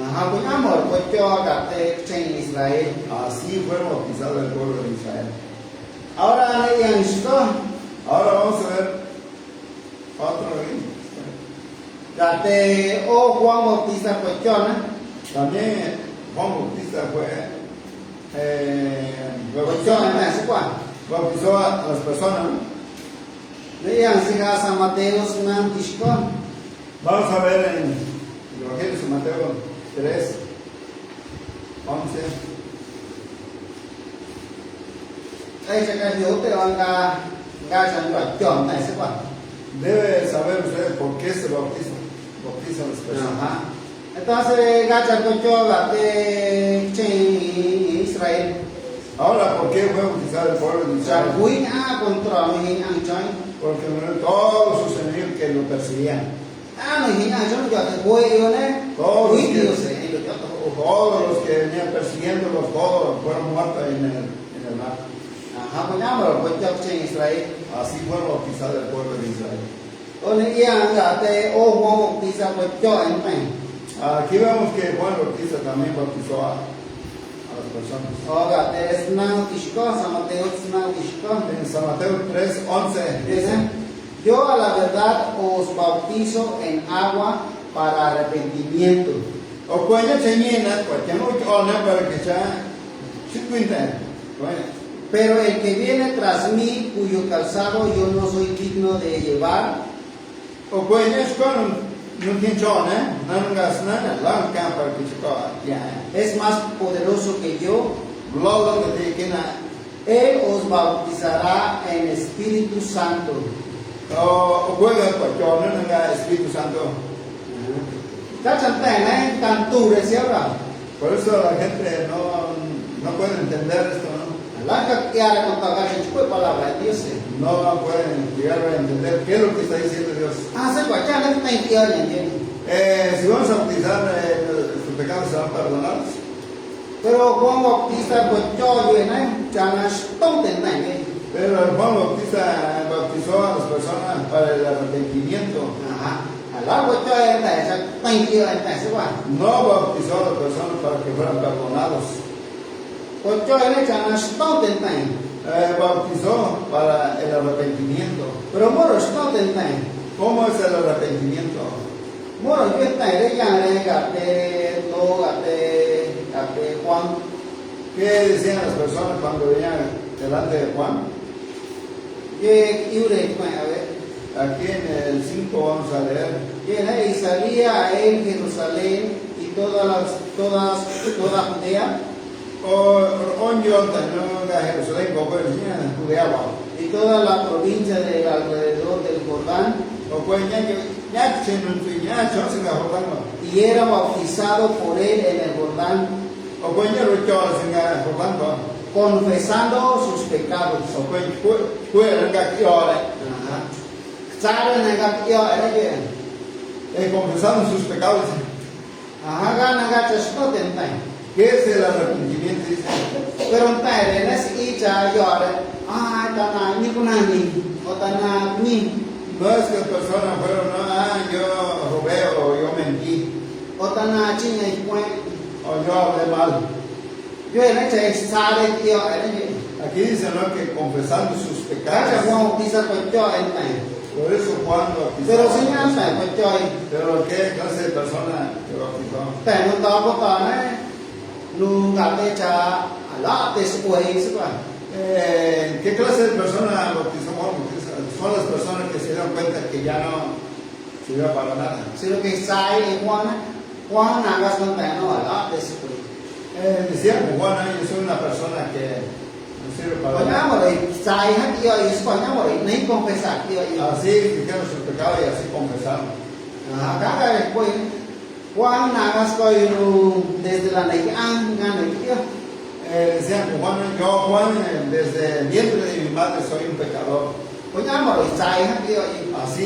Ajá, pues amor, pues yo gạt che Israel. Así fueron bautizados el pueblo de Israel. Ahora le digan esto, Ahora vamos a ver otro ejemplo. gạt Juan Bautista pues yo, ¿no? También Juan Bautista Pues yo en ese cual. bautizó a las personas, ¿no? Le digan si a San Mateo Sunan Tishkon. Vamos a ver en el Evangelio de San Mateo 3, 11. Đây sẽ cái hiếu từ ông ga chẳng phải chọn này sẽ quả. Debe saber usted por qué se bautizan las personas. Ajá. Entonces, gacha cocho gate chen Israel. Ahora, ¿por qué fue bautizado el pueblo de Israel? Chacuin a contra mi anchoy. Porque murió todos sus enemigos que lo perseguían. Ah, no, hina anchoy yo te voy yo ne. Todos los que- Dios en lo que Todos los que venían persiguiéndolos, todos fueron muertos en el mar. Ajá, pues ya me lo cuento chen Israel. Así fue bautizado el pueblo de Israel. One ya gate o mo pisa cocho en pen. Aquí vemos que Juan Bautista también bautizó a las personas. O gate snao tishko, samateo snao tishko. En San Mateo 3:11 dice, Dice, yo a la verdad os bautizo en agua para arrepentimiento. o cuenya cheñina, cualquier una para que ya chiquinta. Pero el que viene tras mí, cuyo calzado yo no soy digno de llevar, O cuenya es con no tiene chona, no gasna, la campa para que chica. Ya. es más poderoso que yo. Lola de que na Él os bautizará en Espíritu Santo. o juega cualquier no Espíritu Santo. Các chân tẻ này càng tù để xéo rồi. Por eso la gente no puede entender esto, ¿no? La que quiera contar la gente fue palabra de Dios. No pueden llegar a entender qué es lo que está diciendo Dios. Ah, se puede echar en el tío y Si vamos a bautizar, sus pecados serán perdonados. pero Juan Bautista pues cho yo này chẳng là tông tiền này đi. Pero Juan Bautista bautizó a las personas para el arrepentimiento. Ajá. La pues cho em này sẽ tay kia em này sẽ qua. No bautizó a las personas para que fueran perdonados. Pues cho em này chẳng là tông tiền này. Bautizó para el arrepentimiento. Pero moro tông tiền này. ¿Cómo es el arrepentimiento? Moro biết này đấy nhà này gặp Tô gặp Juan. ¿Qué decían las personas cuando venían delante de Juan? Que yêu đề mẹ vậy. Aquí en el 5 vamos a leer. Y salía a él Jerusalén y toda Judea Onyo tenía Jerusalén, como decía, Judea. y toda la provincia de alrededor del Jordán, O pues ya se nos enseña, yo se la Jordán. y era bautizado por él en el Jordán, O pues ya lo echó se la Jordán. confesando sus pecados. O pues fue el que ahora ¿Saben el capítulo? confesando sus pecados. Ajá, gana gachas no tentai. ¿Qué es el arrepentimiento? Dice. Pero entai renes icha yore, tana ni kunani, o tana ni, No es que las personas fueron, no, yo robé o yo mentí o tana chiña y cuen. o yo hablé mal. Yo en este sale tío, Aquí dice, ¿no?, que confesando sus gacha pecados. Juan Bautista pues yo entai. Por eso Juan bautizó. Pero señor pues yo. Pero ¿qué clase de persona que bautizó?แต่no tao có tao này, nu gặp đây cha lá để quay sức khỏe. ¿Qué clase de persona bautizó Juan Bautista? Son las personas que se dieron cuenta que ya no sirvió para nada. Si lo que sai es Juan, Juan nagas con tay no lá để sức khỏe. Decía que Juan, yo soy una persona que no sirve para Còn nada. nhá mà đấy sai hết yêu ý sức khỏe nhá mà đấy નહીં confesar yêu ý. Así dijeron sus pecados y así confesaron. Các cái quay Juan nagas coi desde la này ăn ngan này kia. Decían que Juan, desde el vientre de mi madre soy un pecador. Còn nhá mà đấy sai hết yêu ý. Así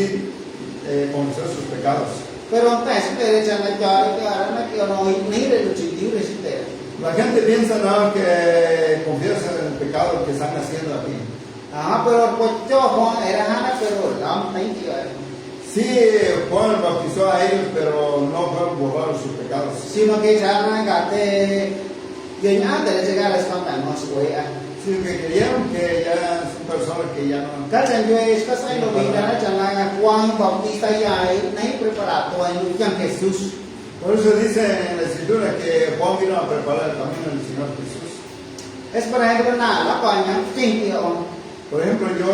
confesó sus pecados. Pero tại sức khỏe cha là cho cái nó kia nói નહીં để được chỉ cứu để sức khỏe. La gente piensa, ¿no?, que confiesan el pecado que están haciendo aquí. Pero pues yo Juan era Hana, pero la નહીં kia. Sí, Juan bautizó a ellos, pero no fueron borrados sus pecados. Sino que ya no gate y antes de llegar a esta no se puede. Sino que creyeron que ya son personas que ya no. Các chân yo es que sai lo vida na chana Juan Bautista ya nahi preparado en Jesús. Por eso dice en la escritura que Juan vino a preparar el camino del Señor Jesús. Es por ejemplo nada, la coña, ¿quién tío? Por ejemplo, yo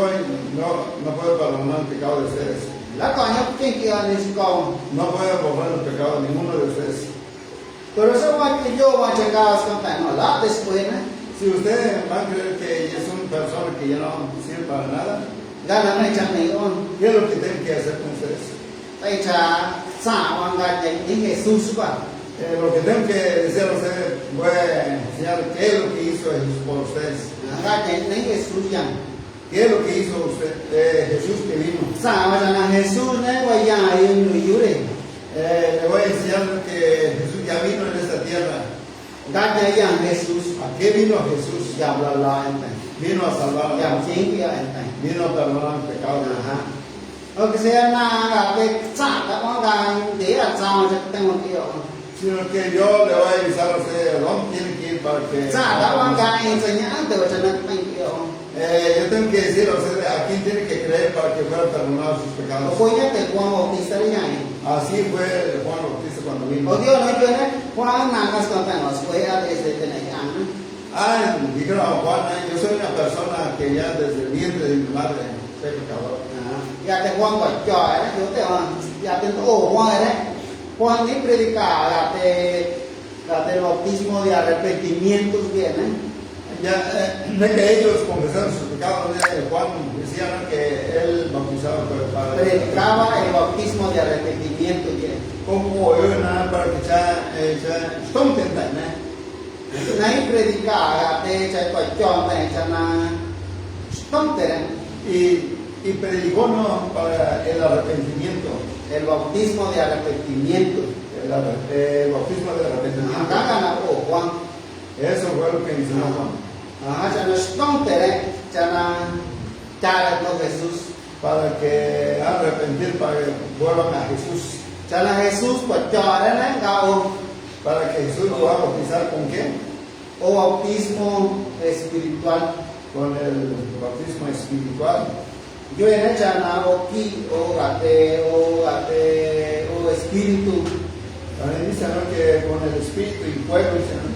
no puedo perdonar el pecado de ustedes. La coña, ¿quién tío en su con? No puedo borrar el pecado de ninguno de ustedes. Pero eso va que yo va a llegar a esta no la después, Si ustedes van a creer que es una persona que ya no sirve para nada, gana me echan ni on. ¿qué es lo que tienen que hacer con ustedes? Echa sa wa ga ni Jesús ba. Lo que tengo que decir a ustedes, voy a enseñar qué es lo que hizo Jesús por ustedes. Ga ni Jesús yang. ¿Qué es lo que hizo usted, Jesús que vino? Sa wa na Jesús ne wa ya yin lu yu de. Le voy a enseñar que Jesús ya vino en esta tierra. Ga yang Jesús ¿A qué vino Jesús? ya bla la en tai. Vino a salvar, Ya chính kia en tai. vino a perdonar el pecado. O que sea na ga ke sa ta wa ga de la saจะตั้งว่าเกี่ยว Sino que yo le voy a avisar a ustedes dónde tienen que ir para que... sa ta wa ga enseñar deว่าจะตั้งเกี่ยว yo tengo que decir a ustedes a quién tienen que creer para que fueran perdonados sus โอ้ pecados. โหya te Juan Bautista de ya. Así fue Juan Bautista cuando vino. O Dios no yo ne Juan na ga sa ta no fue a desde que na ya. Dijeron a Juan, yo soy una persona que ya desde el vientre de mi madre soy pecador. Ya te Juan gọi trò đấy, yo te ya te o Juan đấy. Juan ni predica ya te bautismo de arrepentimiento bien, ¿eh? Ya, no es que ellos confesaron sus pecados, Juan decía que él bautizaba para Predicaba el bautismo de arrepentimiento bien. como yo nada para que ya stomten, Nãy predica te chạy gọi trò này cho na không te y predicó no para el arrepentimiento, el bautismo de arrepentimiento. el bautismo del arrepentimiento. Acá gana o Juan. Eso fue lo que enseñó Juan. Cho nó không te cho na cha lo Jesús. Para que arrepentir, para que vuelvan a Jesús. Cho na Jesús gọi trò đấy nè gao Para que Jesús lo va a bautizar con qué? o bautismo espiritual. Con el bautismo espiritual. Yo en ella na o ki o espíritu. También dice ¿no? que con el espíritu y fuego dicen.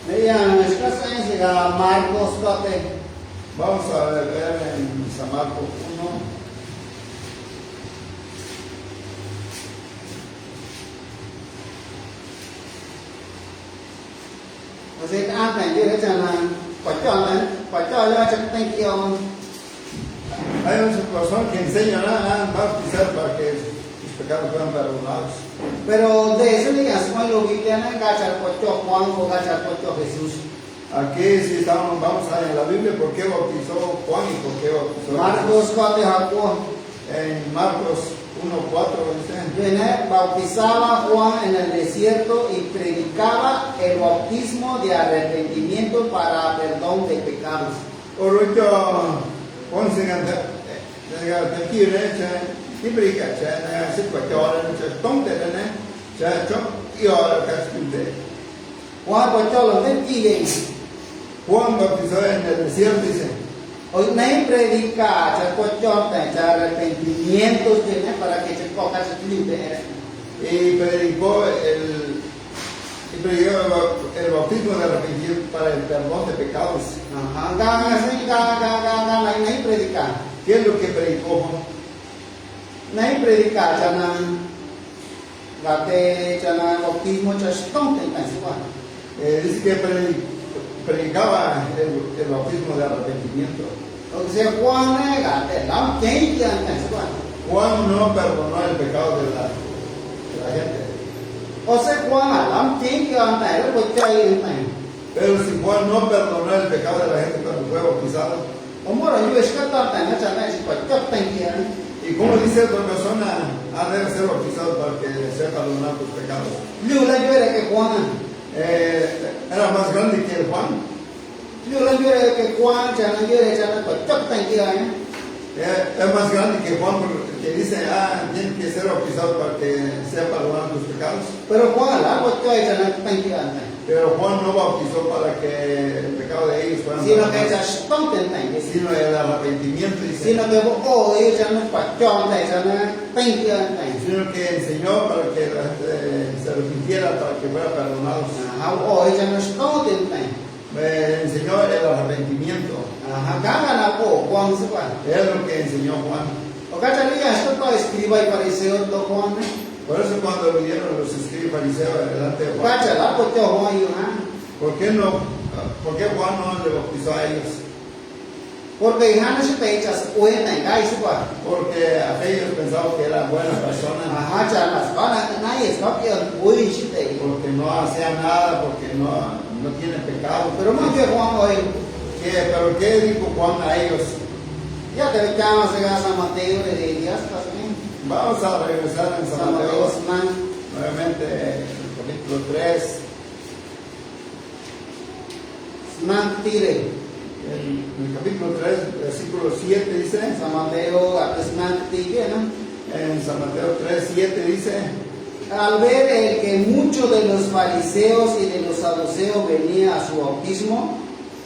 Vean, esta es Marcos 4. Vamos a ver en San Marcos 1. Ở đây áp này như thế là quả trò là trong tay kiều. Hay una persona que enseña a bautizar para que sus pecados fueran perdonados. Pero de eso le llaman lo Biblia no gachar quả trò Juan o gachar quả trò Jesús. Aquí si estamos, vamos a en la Biblia por qué bautizó Juan y por qué bautizó Marcos 4 Jacob. En Marcos 1:4 dice. Viene, bautizaba Juan en el desierto y predicaba el bautismo de arrepentimiento para perdón de pecados. Por lo Juan se canta kia này cái bì cả sức khỏe cho nên tống tiền này cho yêu các studente. Juan quả trò là cái gì vậy? Juan bautizó en el desierto dice. Hoy nadie predica, se cochota, se arrepentimiento, para que se coja se libre. Y predicó el bautismo de arrepentimiento para el perdón de pecados. Nadie predica. ¿Qué es lo que predicó Juan? Nadie predica, chana bautismo, Dice que predicaba el bautismo de arrepentimiento. O sea, Juan Juan no perdonó el pecado de la gente. o sea, Juan Pero si Juan no perdonó el pecado de la gente cuando fue bautizado, ¿y cómo dice otra persona debe ser bautizado para que sea perdonado tus pecados? Era más grande que el Juan. Es más grande que Juan que dice, tiene que ser bautizado para que sea perdonado tus pecados. Pero Juan Pero Juan no bautizó para que el pecado de ellos fuera sino que perdonado, sino el arrepentimiento, dice. sino que enseñó para que la gente se arrepintiera, para que fuera perdonados. Me enseñó el arrepentimiento. Es lo que enseñó Juan. Por eso cuando vinieron los escribas y fariseos delante de Juan, ¿por qué Juan no le bautizó a ellos? Porque ya no se te echas cuenta en Gaisa. porque aquellos pensaban que eran buenas personas, Ajá, ya las van a nadie está bien, uy, sí te. porque no hacían nada, porque no tienen pecado. Pero no que Juan hoy, ¿Pero qué dijo Juan a ellos? ya te echamos a San Mateo de Díaz también. Vamos a regresar en San San Mateo, Mateo, man. nuevamente, el capítulo 3, Man tire. en el capítulo 3, versículo 7 dice, San Mateo, man tire, ¿no? en San Mateo 3, 7 dice, Al ver el que muchos de los fariseos y de los saduceos venía a su bautismo,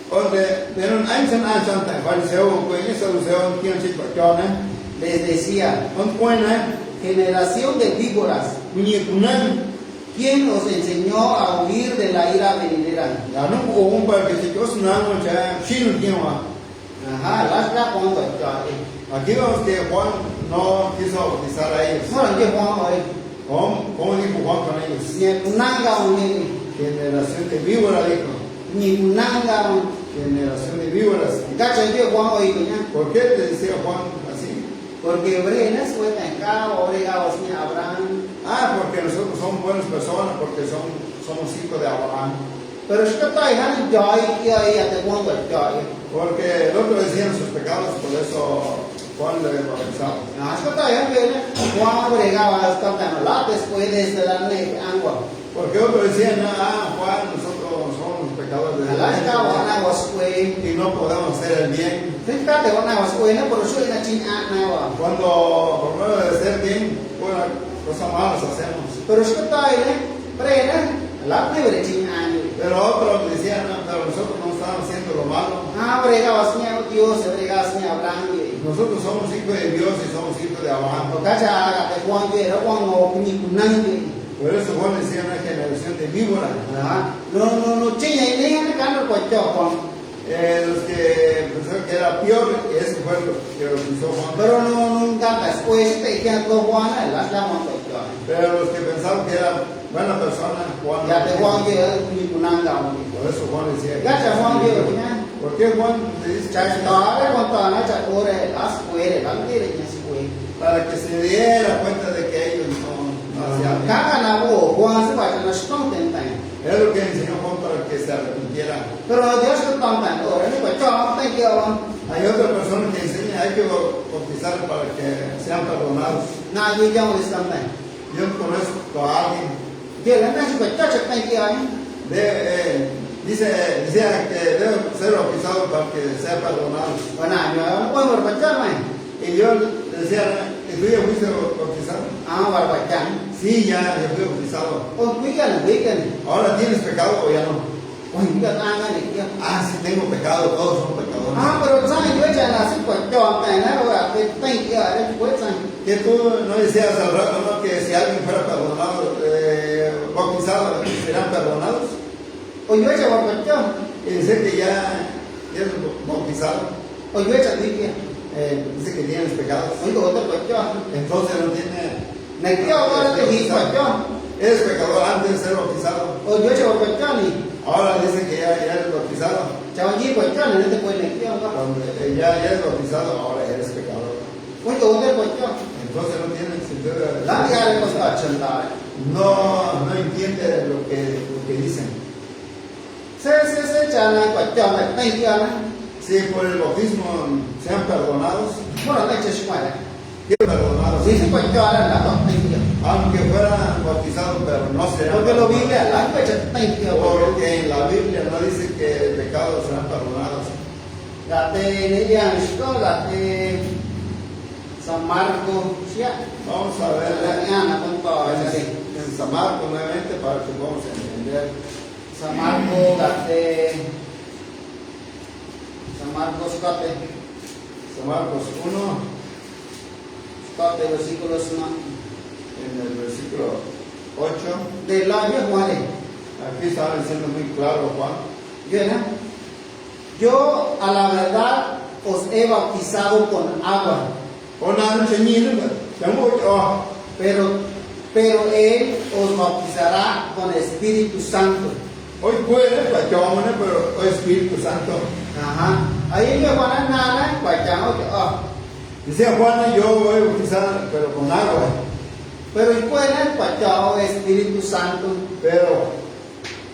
donde vieron einzeln anchanta, fariseo, cuene, saduceo, quien se cuestiona, les decía, un cuena, generación de víboras, muñecunan, ¿quién os enseñó a huir de la ira venidera? ya no hubo un par que se quedó sonando, ya, chino, quien va. Ajá, las la cuando Aquí vemos que Juan no quiso bautizar a ellos. bueno, yo Juan hoy, ¿Cómo dijo Juan con ellos? ni unanga un Generación de víboras, dijo. ni unanga un Generación de víboras. gacha yo Juan hoy, ¿no? ¿Por qué te decía Juan así? Porque Brenes fue tan caro, obrigado ni Abraham. Porque nosotros somos buenas personas, porque somos hijos de Abraham. Pero es que está dejando yo ahí, hasta cuando yo. Porque el otro decían sus pecados, por eso Juan le bautizaba. No, es que está dejando Juan obligaba hasta la después de darle agua. Porque otro decían, Juan, nosotros somos pecadores de La estaba Dios agua fue. y no podemos hacer el bien. Fíjate, una fue, no por eso la china agua. Cuando por medio de hacer bien, cosas malas hacemos. Pero es que está ahí, prena, la primera china. Pero otros decían, pero nosotros no estamos haciendo lo malo. Obligaba ni a Dios, obligaba ni a Abraham. Nosotros somos hijos de Dios y somos hijos de Abraham. Porque ya te Juan que era Juan o Kunikunan. Por eso Juan decía una generación de víboras. No, china, y le han ganado con Juan. Los que pensaron que era peor, ese fue lo que lo hizo Juan. Pero nunca después te quedó Juan, las la montó. Pero los que pensaron que era buena persona, Juan. Ya te Juan que era Kunikunan. Por eso Juan decía. Gacha Juan que era. ¿Por qué Juan te dice? Chastare cuando la chacora las fuere, la mire ya se fue. Para que se diera cuenta de que ellos no hacían bien. Caga la voz, Juan se va a no están tentando. Es lo que enseñó Juan para que se arrepintieran. Pero Dios no está tentando, ahora no pues chao, te quiero. Hay otra persona que enseña, hay que bautizar para que sean perdonados. Nadie ya no está tentando. Yo conozco a alguien, Que la gente pues chao, te quiero. decía que debe ser bautizado para que sea perdonado. Bueno, yo no puedo barbacharme. Y yo le decía, ¿tú ya fuiste bautizado? Barbachan. Sí, ya fui bautizado. Weekend. ¿Ahora tienes pecado o ya no? Oye, ya hagan el día. Sí tengo pecado, todos son pecadores. Pero saben, yo ya nací pues yo, ahora que tengo que dar pues. Que tú no decías al rato, ¿no? Que si alguien fuera perdonado, bautizado, serán perdonados. Oye, yo ya barbachan. Y dice que ya es bautizado, Oye, yo ya dije. dice que tienes pecados. Oye, otro pues yo. Entonces no tiene. Me quiero ahora te dije pues yo. Eres pecador antes de ser bautizado. Oye, yo ya barbachan. Ahora dice que ya eres bautizado. Chao, allí pues yo, no te pueden decir. Cuando ya eres bautizado, ahora eres pecador. Oye, otro pues yo. Entonces no tiene sentido. La diaria no está chantada. No entiende lo que dicen. Se chana pues yo, me tengo. Si por el bautismo sean perdonados, Bueno, no eches escuela. ¿qué perdonados? Sí, pues yo ahora la tengo. Aunque fueran bautizados, pero no serán Porque lo perdonados. Biblia, la fecha tengo. Porque en la Biblia no dice que pecados serán perdonados. La de ella en escuela, de San Marcos, ya. Vamos a ver La mañana con todo eso. en San Marcos nuevamente para que podamos entender. San Marcos, la de San Marcos, cate, San Marcos 1, versículos en el versículo 8. de la vieja Juan. Aquí estaba diciendo muy claro Juan. Yo a la verdad os he bautizado con agua, pero él os bautizará con Espíritu Santo. Hoy puede, pero hoy Espíritu Santo. Ahí yo van a nada, pues ya no. Decía Juana, yo voy a bautizar, pero con agua. Pero después el Espíritu Santo. Pero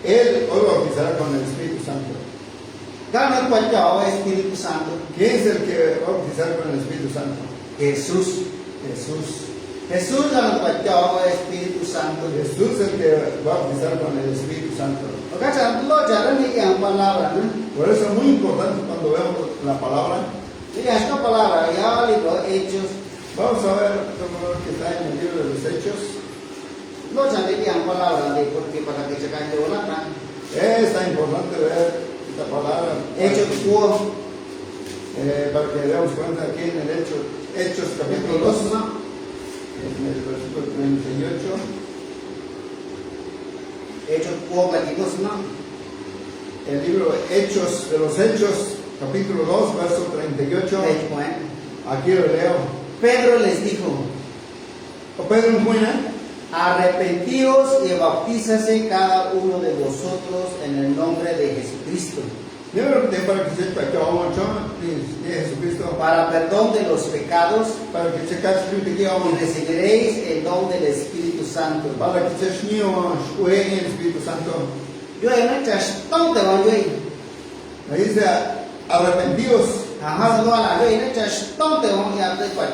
él hoy bautizará con el Espíritu Santo. Gana el Espíritu Santo. ¿Quién es el que va a bautizar con el Espíritu Santo? Jesús. Jesús gana el Espíritu Santo. Jesús es el que va a bautizar con el Espíritu Santo. Por eso es muy importante cuando vemos la palabra. Esta palabra, ya libro Hechos. Vamos a ver lo que está en el libro de los Hechos. No se han palabra de porque para que se caiga una. Es tan importante ver esta palabra. Hechos 4. Para que demos cuenta aquí en el Hechos capítulo 2, en el versículo 38. Hechos 4, El libro Hechos de los Hechos, capítulo 2, verso 38. Aquí lo leo. Pedro les dijo: Pedro Muina, arrepentíos y bautízase cada uno de vosotros en el nombre de Jesucristo, para que sepa que vamos a Jesucristo, para perdón de los pecados, para que se case que y vamos recibiréis el don del Espíritu Santo. para que se shnió el Espíritu Santo. Yo en esta estonte voy. Ahí dice arrepentidos. Ajá, no la yo en esta estonte voy a hacer para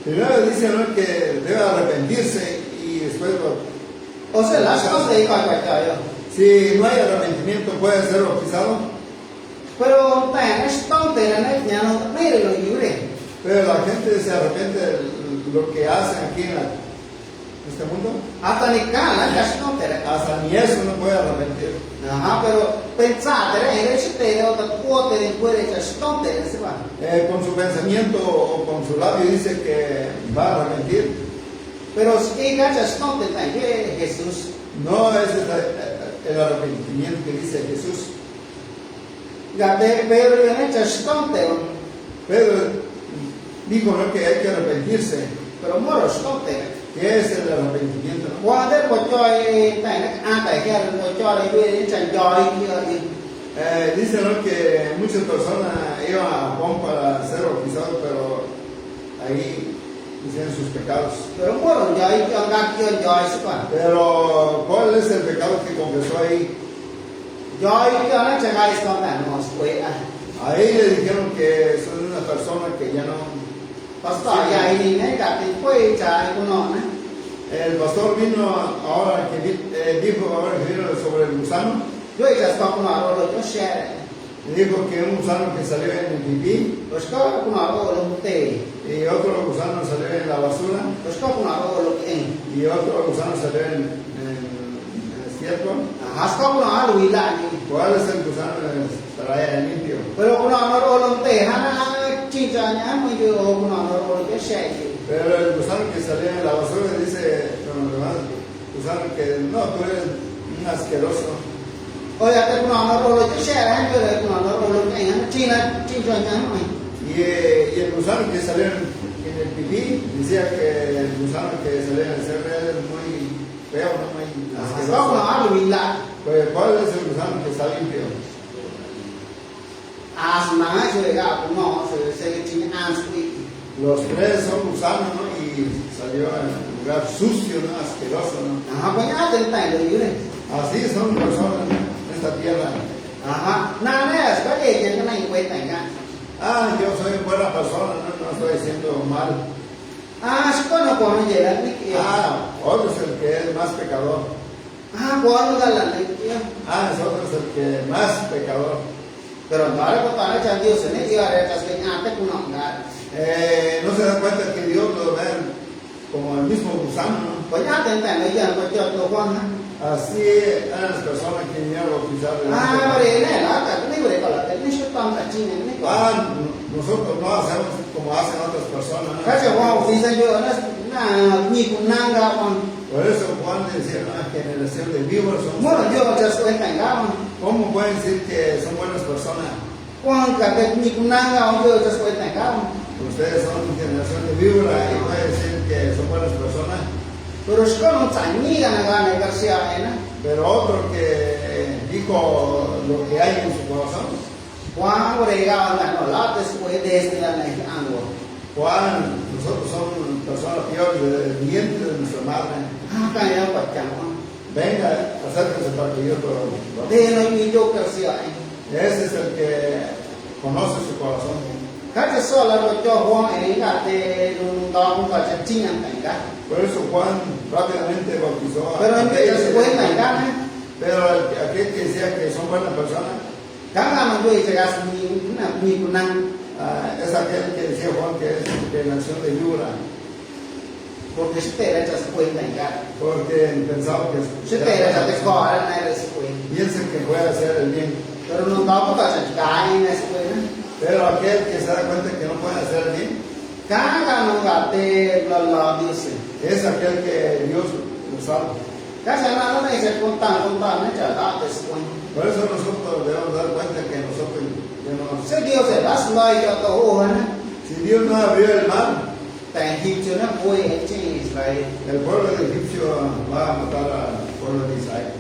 Primero dice, ¿no?, que debe arrepentirse y después o sea, la estonte y para si no hay arrepentimiento puede ser bautizado. pero en estonte ya no mire lo libre. Pero la gente se arrepiente de lo que hacen aquí en este mundo. Hasta ni cala, ya estonte. Hasta ni eso no puede arrepentir. Ajá, pero pensate, eres otra cuota de fuera estonte, se va. Con su pensamiento o con su labio dice que va a arrepentir. Pero si gacha estonte también Jesús. No es el arrepentimiento que dice Jesús. Pero en esta estonte, Pedro dijo, ¿no?, que hay que arrepentirse. pero moro estonte. ¿Qué es el arrepentimiento, no? Cuando el coche antes que el coche le echan Dice, ¿no?, que muchas personas iban a Juan para ser bautizados, pero ahí hicieron sus pecados. pero moro ya hay que andar que ya es para. Pero ¿cuál es el pecado que confesó ahí? Ya hay que andar checar esto no fue. Ahí le dijeron que son una persona que ya no. Pastor ya ahí ne que fue ya no. El pastor vino ahora que dijo ahora que vino sobre el gusano. Yo ya estaba con algo lo share. Dijo que un gusano que salió en el pipí Pues que con algo lo te. y otro gusano salió en la basura Pues que con algo lo que. y otro gusano salió en el estiércol. Hasta con algo y la. ¿Cuál es el gusano que trae limpio? Pero con algo lo te, chincha ya muy yo con algo lo share. Pero el gusano que salió en la basura dice con los demás gusano que no, tú eres un asqueroso. Oye, te con algo lo share, pero con algo lo que chincha ya muy. Y el gusano que salió en el pipí decía que el gusano que salió en el cerebro es muy feo, no muy Hasta con asqueroso. algo y la. Pues, ¿cuál es el gusano que está limpio? Asma, yo diga, no, se chincha asma. Los tres son gusanos, ¿no? Y salió en un lugar sucio, ¿no? Asqueroso, ¿no? Ajá, pues ya te entiendo, Así son personas, ¿no?, en esta tierra. ajá, nada, es que no hay cuenta acá. Ah, yo soy buena persona, no estoy diciendo mal. Es cuando puedo llegar aquí. Otro es el que es más pecador. Cuando da la lectura. Es otro es el que más pecador. Pero no le puedo dar a Dios en el día de estas que antes con hongar. No se da cuenta que Dios lo ve como el mismo gusano, ¿no? Pues ya te entiendo, ya, pues yo te Juan. Así eran las personas que vinieron a bautizar. Nosotros no hacemos como hacen otras personas, ¿no? Por eso Juan decía, una generación de víboras son. ¿Cómo pueden decir que son buenas personas? Ustedes son una generación de víboras y pueden decir que son buenas personas. Pero otro que dijo lo que hay en su corazón. Juan Orega no la después de este la ango. Juan, nosotros somos personas peores del vientre de nuestra madre. Acá ya pachamo. Venga, acérquese para que yo lo... De no mi yo creció. Ese es el que conoce su corazón. Cada sola lo yo Juan de un don para chingan tenga. Por eso Juan rápidamente bautizó a Pero en vez de aquellos cuenta pero aquel que decía que son buenas personas, cada uno de ellos mi kunan es aquel que decía Juan que es de nación de Yura, porque se te era se cuenta en cara. porque pensaba que Se te era te cora na era se cuenta. piensa que puede hacer el bien. Pero no da para se cae en esa cuenta. Pero aquel que se da cuenta que no puede hacer el bien, Cada no gate la dice. es aquel que Dios lo salva. Cada no me dice contar me chala se cuenta. Por eso nosotros debemos dar cuenta que nosotros ya no... Se Dios se las lo y todo Si Dios no abrió el mar, tại Egipcio nó vui ở trên Israel. el pueblo de Egipcio va a matar al pueblo de Israel.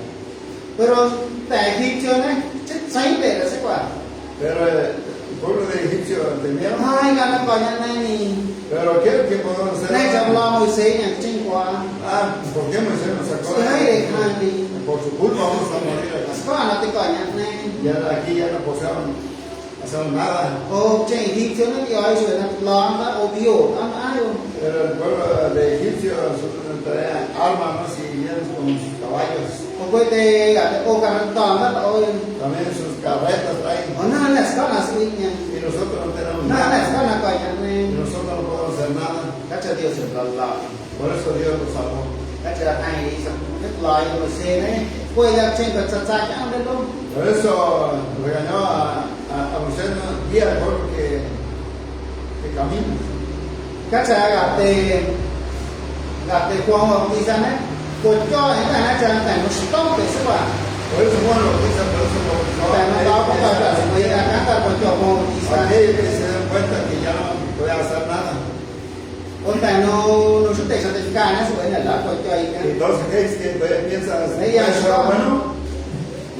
Pero tại Egipcio nó chết sấy về là sẽ quả. Pero el pueblo de Egipcio temieron. Hai ga nó coi nhanh này nè. Pero aquel que podemos hacer. Này trong lo mùi xế nhà trên quả. ¿Por qué Moisés nos sacó? Sẽ hay để khai đi. Por su culpa vamos a morir aquí. Có là tôi coi nhanh này. Ya aquí ya no podemos hacer nada. Ô trên Egipcio nó đi hỏi rồi nó lo nó ô biểu ăn ai luôn. Pero el pueblo de Egipcio traía armas y vienen con sus caballos. Ô quay tê gặp ô cả nó toàn nó ôi. También sus carretas traen. Ô nó là có là sự nha. Y nosotros no tenemos Nó là nada. có là coi nhanh này. Y nosotros no podemos hacer nada. Các cho Dios se lo. Por eso Dios nos salvó. Các cho ai rất lo mùi xế đấy. Quay ra trên vật chặt chặt ăn đến luôn. Por eso regañó a Moisés, ¿no? Guía al pueblo que camina. Các cha gặp Juan Bautista đấy, cột cho những cái cha tại một stop để sức khỏe, Por eso Juan lo dice, por eso lo tại nó đó có phải là mấy là các cột cho Juan Bautista, aquellos que se dan cuenta que ya no puede hacer nada. còn tại nó xuất hiện certificado nó sẽ là cột cho ý cái, Entonces, aquellos que todavía piensan, Ahí ya "Eso está. bueno,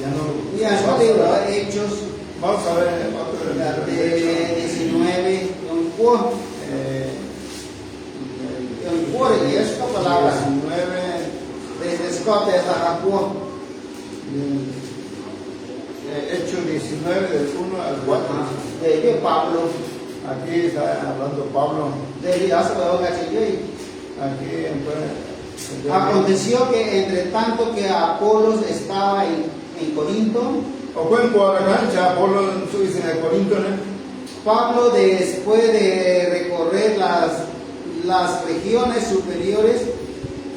ya no. y a số điều ở Hechos Vamos a ver otro là de de 19 ông quốc de Dios có palabras 19, desde Scott hasta Japón. Hechos 19, del 1 al 4. De que Pablo Aquí está hablando Pablo. de Dios se lo Aquí pues, Aconteció que entre tanto que Apolos estaba en Corinto, o cuento a la cancha, Apolo subís en el Corinto, ¿no? Pablo después de recorrer las regiones superiores,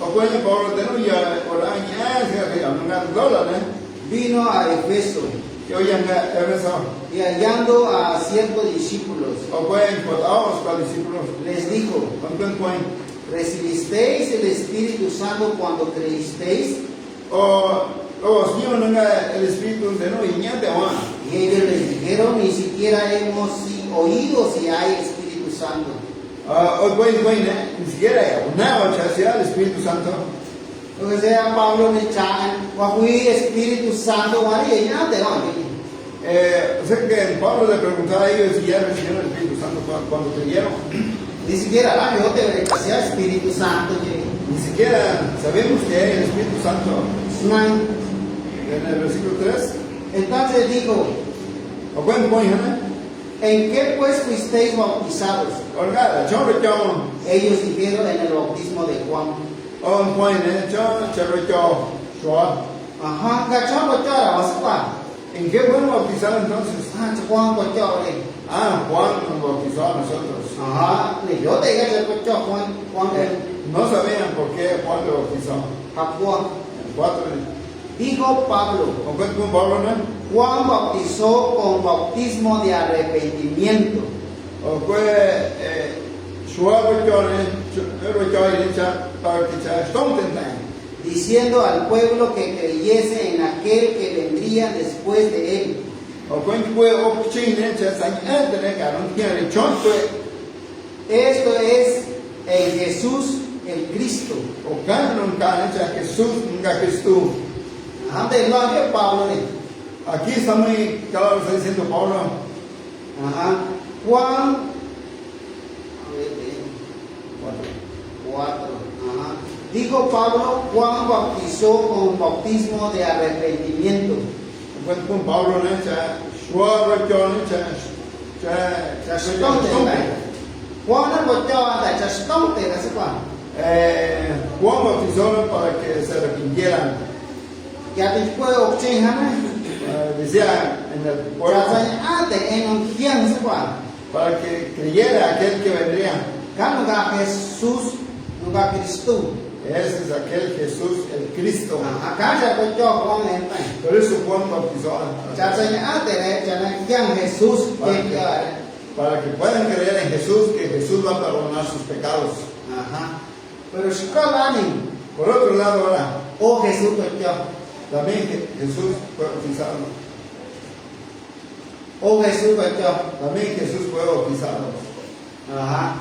O cuento Pablo de Nuya, por años, que hablan dólares, ¿no? vino a Efeso Que oyen eso. y hallando a ciertos discípulos, O cuento, vamos para discípulos. les dijo, ¿Con quién cuento? ¿recibisteis el Espíritu Santo cuando creísteis? O si no tenga el Espíritu de no, y ya te va. Y ellos les dijeron, ni siquiera hemos oído si hay Espíritu Santo. O cuento, ni siquiera hay una sea el Espíritu Santo. Lo que sea Pablo me echan, Guajuí, Espíritu Santo, María, y nada te van. O sea que Pablo le preguntaba a ellos si ya recibieron el Espíritu Santo cuando creyeron. Ni siquiera la yo te sea Espíritu Santo. Ni siquiera sabemos que hay el Espíritu Santo. En el versículo 3. Entonces dijo, O cuento, ¿en qué pues fuisteis bautizados? Olga, yo recho, Ellos dijeron en el bautismo de Juan. on point, yo recho, Ajá, ¿cachón por chora? ¿Vas a jugar? ¿En qué fueron bautizados entonces? Ah, Juan por chora. Juan nos bautizó a nosotros. Ajá, yo te digo que por chora, Juan, No sabían por qué Juan lo bautizó. Juan. El 4. Dijo Pablo, ¿O cuento con Pablo, no? Juan bautizó con bautismo de arrepentimiento. O fue, Diciendo al pueblo que creyese en aquel que vendría después de él. O cuento fue Ochine, Esto es en Jesús el Cristo. O canon Jesús, nunca Cristo. Antes lo había Pablo. Aquí está muy claro, está diciendo Pablo. Ajá. Juan 4. Ajá. Dijo Pablo, Juan bautizó con bautismo de arrepentimiento. Pues con Pablo, ¿no? Shua, Rachel, Juan nó bột cho tại cho stone thì là sao? Juan bautizó para que se arrepintieran. Ya thì quay ốc trên hắn Decía en el á. pueblo, Ya phải để em ông kiêng sao? para que creyera aquel que vendría. Kan nó gặp Jesus, nó gặp Cristo. Ese es aquel Jesús, el Cristo. Cá sẽ bột cho Juan em này. Por eso Juan bautizó. Ya phải để cho nó kiêng Jesus cái Para que puedan creer en Jesús, que Jesús va a perdonar sus pecados. Ajá. Pero si có là mình, Por otro lado, ahora, ô Jesus bột cho. también Jesús fue bautizado. Ô Jesus bột cho. También Jesús fue bautizado. Ajá.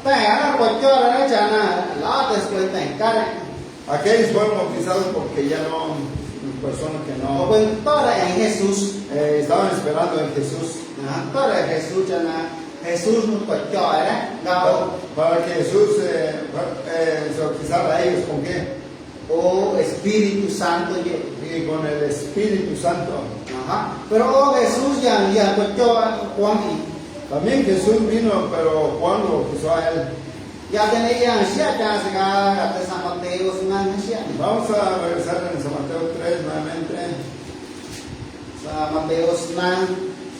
Tại nó bột cho là nó chả là después tại cái Aquellos fueron bautizados porque ya no, personas que Mà no quên tôi là anh Jesus. estaban esperando en Jesús. Tôi là Jesus cho nên Jesus nó có chọi đấy. Đâu? Para que Jesús se bautizara a ellos, ¿con qué? Ô Espíritu Santo vậy. Y con el Espíritu Santo. Pero ô Jesus ya có cho Juan y. También Jesús vino, pero Juan lo bautizó a él. Ya tenía ya siya cha sa ka San Mateo sa siya. Vamos a regresar en San Mateo 3 nuevamente. Sa Mateo na.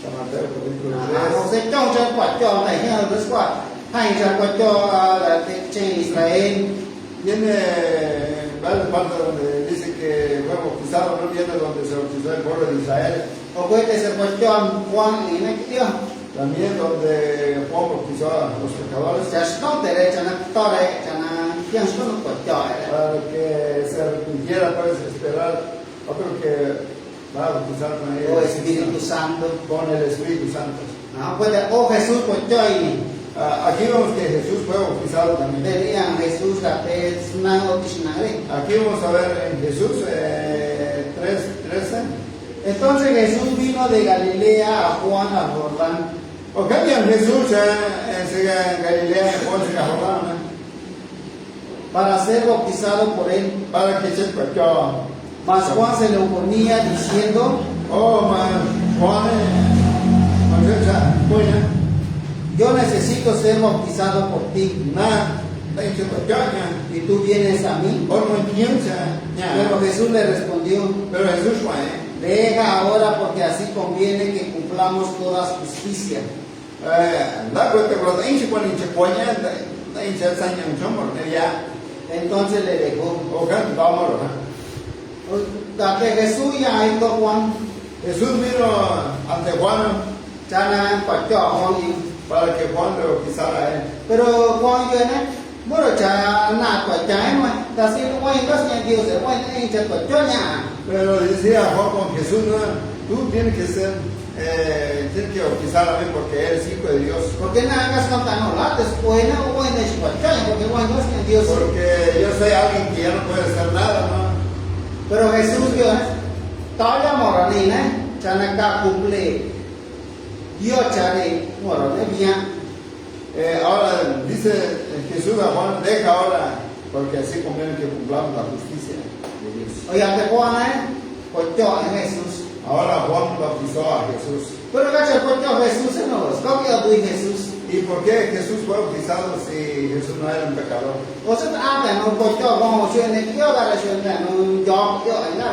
San Mateo capítulo Nó sẽ trong cho quả cho này hay hơn quả. Hay cho quả cho là trên Israel. Viene varias partes donde dice que fue bautizado, no viene donde se bautizó el pueblo de Israel. O quên cái sự quả cho Juan y này kia. También donde Juan bautizó a los pecadores. Cha no te re cha na to re cha na yang su no quả cho Para que se arrepintiera, puedes esperar otro que va a bautizar con ellos. O Espíritu Santo. Con el Espíritu Santo. Pues ô Jesus quả cho y. Aquí vemos que Jesús fue bautizado también. Tenían Jesús la na o kishnare. Aquí vamos a ver en Jesús 3:13. Entonces Jesús vino de Galilea a Juan al Jordán. O cambian Jesús en Galilea, en Juan se Jordán, Para ser bautizado por él. para que se pechó. Mas Juan se le oponía diciendo, Oh, man, Juan, bueno, yo necesito ser bautizado por ti, nada, se pechó, y tú vienes a mí. o no piensa, Pero Jesús le respondió, pero Jesús fue, deja ahora porque así conviene que cumplamos toda justicia. da cuenta que los hinchas cuando hinchas coña, da hinchas saña un chomor, ya, Entonces le dejó. o que vamos, Date Jesús ya ido Juan, Jesús vino ante Juan chana quả cho Juan y. para que Juan le bautizara a él. Pero Juan yo ne, moro cha na quả trái mà, ta xin quay rất nhiều điều sẽ quay anh cha quả cho nhà. Pero decía Juan con Jesús, no, tú tienes que ser, tienes que bautizar a mí porque eres hijo de Dios. Porque nada hagas tanta no la después no quay ne quả cho porque quay rất nhiều điều. Porque yo soy alguien que ya no puede hacer nada, ¿no? Pero Jesús yo ne, tao moro ni ne, cha na ka cumple. Yo cha ne moro ne bien. Ahora dice Jesús a Juan, deja ahora, porque así conviene que cumplamos la justicia de Dios. Oye, te Juan ne, quả cho Jesús. Ahora Juan bautizó a Jesús. Pero que cha quả cho Jesús no, ¿cómo yo doy Jesús? ¿Y por qué Jesús fue bautizado si Jesús no era un pecador? O sea,แต่nó quả cho vong chuyện này kia là chuyện này nó do yo anh là.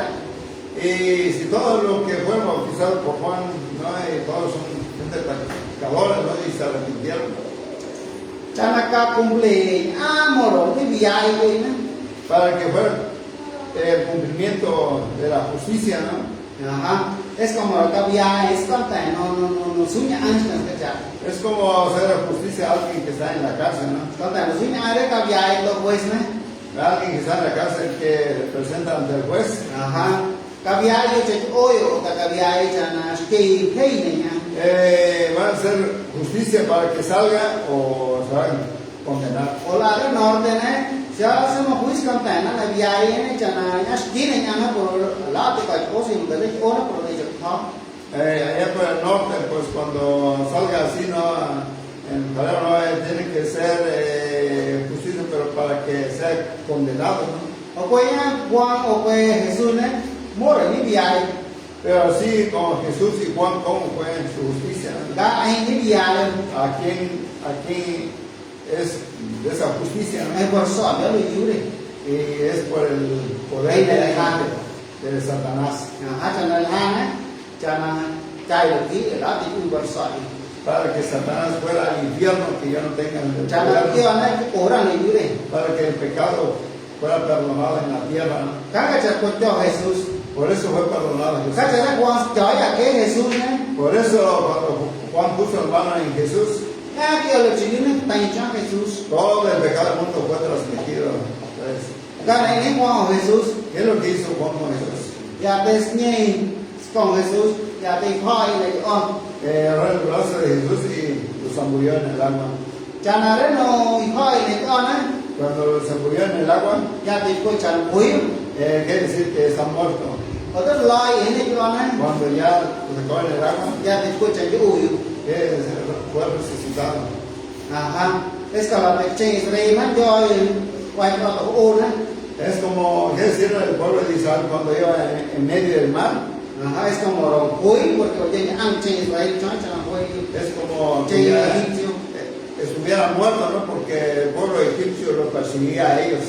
Y si todo lo que fue bautizado por Juan, no hay, todos son gente pecadores, ¿no? Y se arrepintieron. Cha na ka cumple moro ni biai vậy nè. Para que fuera el cumplimiento de la justicia, ¿no? Ajá. Es como la biai, es cuando no sueña antes que ya. Es como hacer justicia a alguien que está en la cárcel, ¿no? Cuando no sueña are ka biai lo pues nè. Alguien que está en la cárcel que representa ante el juez. Ajá. Ka biai yo che oyo ka biai cha na skei hei ne nya. Van a hacer justicia para que salga o se van a condenar. O la de norte ne, ya se mo juiz con ta na biai ne cha na skei ne nya na por la te ka o sin de le o na por de khó. Allá por el norte, pues cuando salga así, ¿no? En palabra no tiene que ser justicia, pero para que sea condenado, ¿no? Ở quê nhá, Juan ở quê Jesús này, mua ở những bìa, Pero así como Jesús y Juan, ¿cómo fue en su justicia? đã anh những bìa lên, ¿A quién es de esa justicia? ¿No? anh còn sỏi béo lùi chú đi. Y es por el poder Đây là hang de Satanás. hát cho nên hang ấy, cho nên chay được kỹ ở đó thì cũng còn sỏi. Para que Satanás fuera al infierno, que ya no tengan el Cho nên kia poder. này cái cổ ra lùi chú đi. Para que el pecado fuera perdonado en la tierra, ¿no? Các cái chặt quật cho Jesus, Por eso fue perdonado các Jesús. chặt Juan chói ở cái Jesus này, Por eso cuando Juan puso la mano en Jesús, các kia là chỉ những tay cho Jesus. todo el pecado del mundo fue transmitido. Pues, Các này những Juan ở Jesus, ¿qué es lo que hizo Juan con Jesús? ya tes nhây con Jesus, ya tes phơi này con. Agarró el brazo de Jesús y lo zambulló en el agua. Cho nên đến nó phơi này con á, Cuando lo zambulló en el agua, ya tes coi chặt quý. quiere decir que está muerto. Ở đó loi ở đây con á, Cuando ya lo sacó en el agua, ya tes coi chặt cái ủi. fue resucitado. Ajá, es que la leche Israel man yo quay qua tổ ôn á. Es como, quiere decir, el pueblo de Israel cuando iba en medio del mar, Ajá, es como lo quý porque tiene ăn trên Israel cho nó quý. es como que Trên ya Egipcio. estuviera muerto, ¿no? Porque el pueblo egipcio lo perseguía a ellos.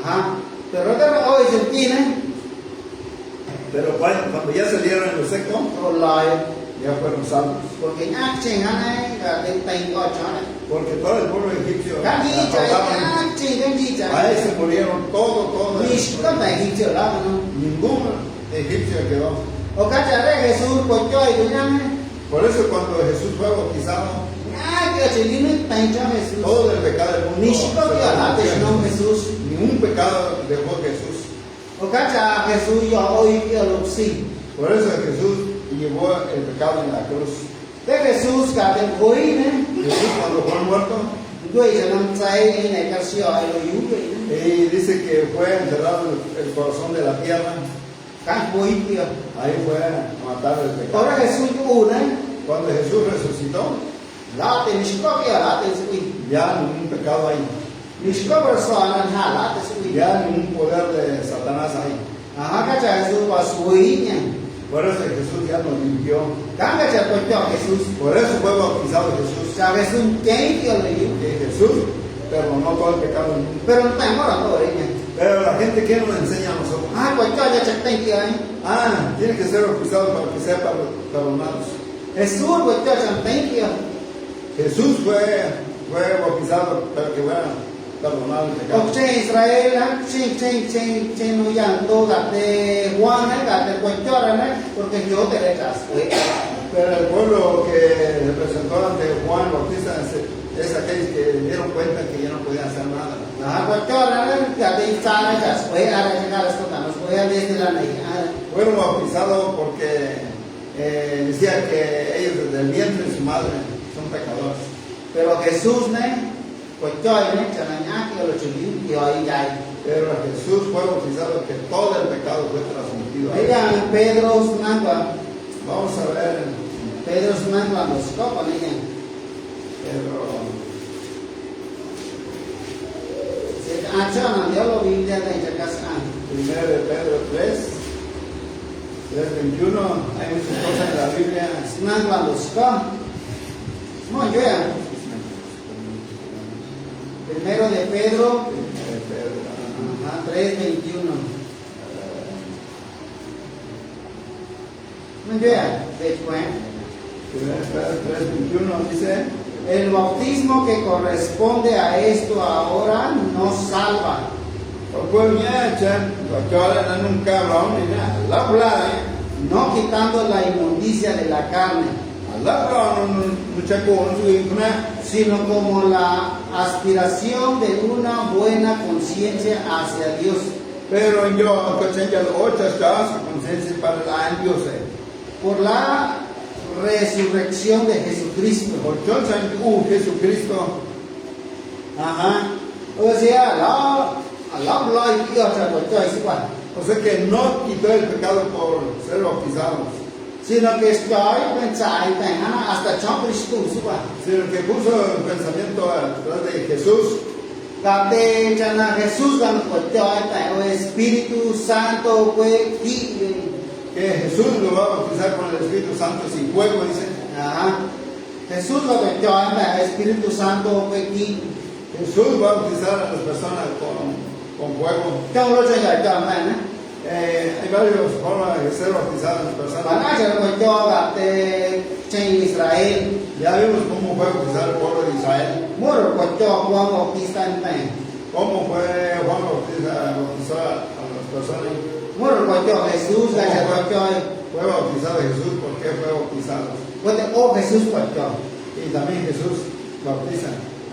Ajá, pero đó là ôi dân kia này, Pero cuando ya salieron en lo seco, rồi lời ya fueron salvos. porque ác trên hắn ấy là tên tay coi cho này. Porque todo el pueblo egipcio Cái gì trời mataban. ác trên cái gì trời. Ahí se murieron todo. Vì có phải Egipcio lắm không? Ningún egipcio quedó. Ở các trời đấy Jesus có chơi với nhau ấy. Por eso cuando Jesús fue bautizado, Ác kia chỉ đi nước tay cho Jesus. todo el pecado del mundo Ni có se kia là để nó perdió. Jesus. Ningún pecado dejó Jesús. Ở các trời Jesus do ôi kia lục xì. Por eso Jesús llevó el pecado en la cruz. Thế Jesus cả tên quý này. Jesús cuando fue muerto, Đuôi cho năm say cái này các siêu ai lo yếu vậy. y dice que fue enterrado el corazón de la tierra. Các quý kia. Ahí fue a matar el Ở pecado. đó Jesus cái ủ này. Cuando Jesús resucitó, Lá tên chỉ có kia lá tên sĩ. ya ningún pecado hay. Ni chỉ có bờ sò là hạ lá tên sĩ. Ya ningún poder de Satanás hay. Các trời Jesus vào suy nha. Por eso Jesús ya nos limpió. Các trời có cho Jesus. Por eso fue bautizado Jesús. Cha Jesus cháy kia là yếu. Que Jesús perdonó todo el pecado del mundo. Pero no está en hora todo đấy nha. Pero la gente que nos enseña a nosotros. Có cho chặt tay kia ấy. Tiene que ser bautizado para que sea perdonados. Jesus có cho chặt tay kia. Jesús fue bautizado para que fuera perdonado el pecado. Ở trên Israel á, trên núi giang tô gặp de Juan ấy, gặp de cuento ra đấy, porque yo te rechazé. Pero el pueblo que representó ante Juan Bautista es aquellos que dieron cuenta que ya no podían hacer nada. Cuento ra đấy, gặp de Isa rechazé, ahora llegar a estos tanos, voy a desde la ley. Fueron bautizados porque decía que ellos desde el vientre de su madre son pecadores. Pero Jesús này, cuento ấy này, cho nên ác kia là chủ yếu, kiểu ấy chạy. Pero Jesús fue bautizado que todo el pecado fue transmitido a él. Vean, Pedro Sunangua, Vamos a ver Pedro Sunangua nos copa, ¿no? Pedro. Cho nên Dios lo Biblia de esta casa. Primero de Pedro 3:21. Hay muchas cosas en la Biblia. Sunangua nos copa. No, yo ya. Primero de Pedro, De Pedro. 3:21. No, yo ya. Después. Primero de Pedro 3:21 dice: El bautismo que corresponde a esto ahora no salva, Pues ya, yo ahora nunca hablamos ni nada. La habla, no quitando la inmundicia de la carne, la habla, mucha cosa, sino como la aspiración de una buena conciencia hacia Dios, pero yo, que ya lo ocho estás, conciencia para la en Dios. por la resurrección de Jesucristo. Por Jesucristo. Ajá. O sea, la bloy kia cho tôi chơi sức khỏe. O sea que no quitó el pecado por ser bautizados. sino que estoy pensando hasta John Cristo, sino que puso el pensamiento atrás de Jesús. Gate chana Jesús gan o Espíritu Santo fue Que Jesús lo va a bautizar con el Espíritu Santo sin fuego, dice. ajá. Jesús lo que el Espíritu Santo fue aquí. Jesús va a bautizar a las personas con fuego. Trong lo chơi cho Hay varias formas de ser bautizadas las bạn personas. nói cho mình cho gặp trên Israel Ya vimos cómo fue bautizar el pueblo de Israel. mua được quật cho qua một Israel này Cómo fue Juan bautizó a las personas. mua được quật cho Jesús là sẽ quật cho Fue bautizado Jesús, ¿por qué fue bautizado? quật ô Jesús quật cho Y también Jesús bautiza.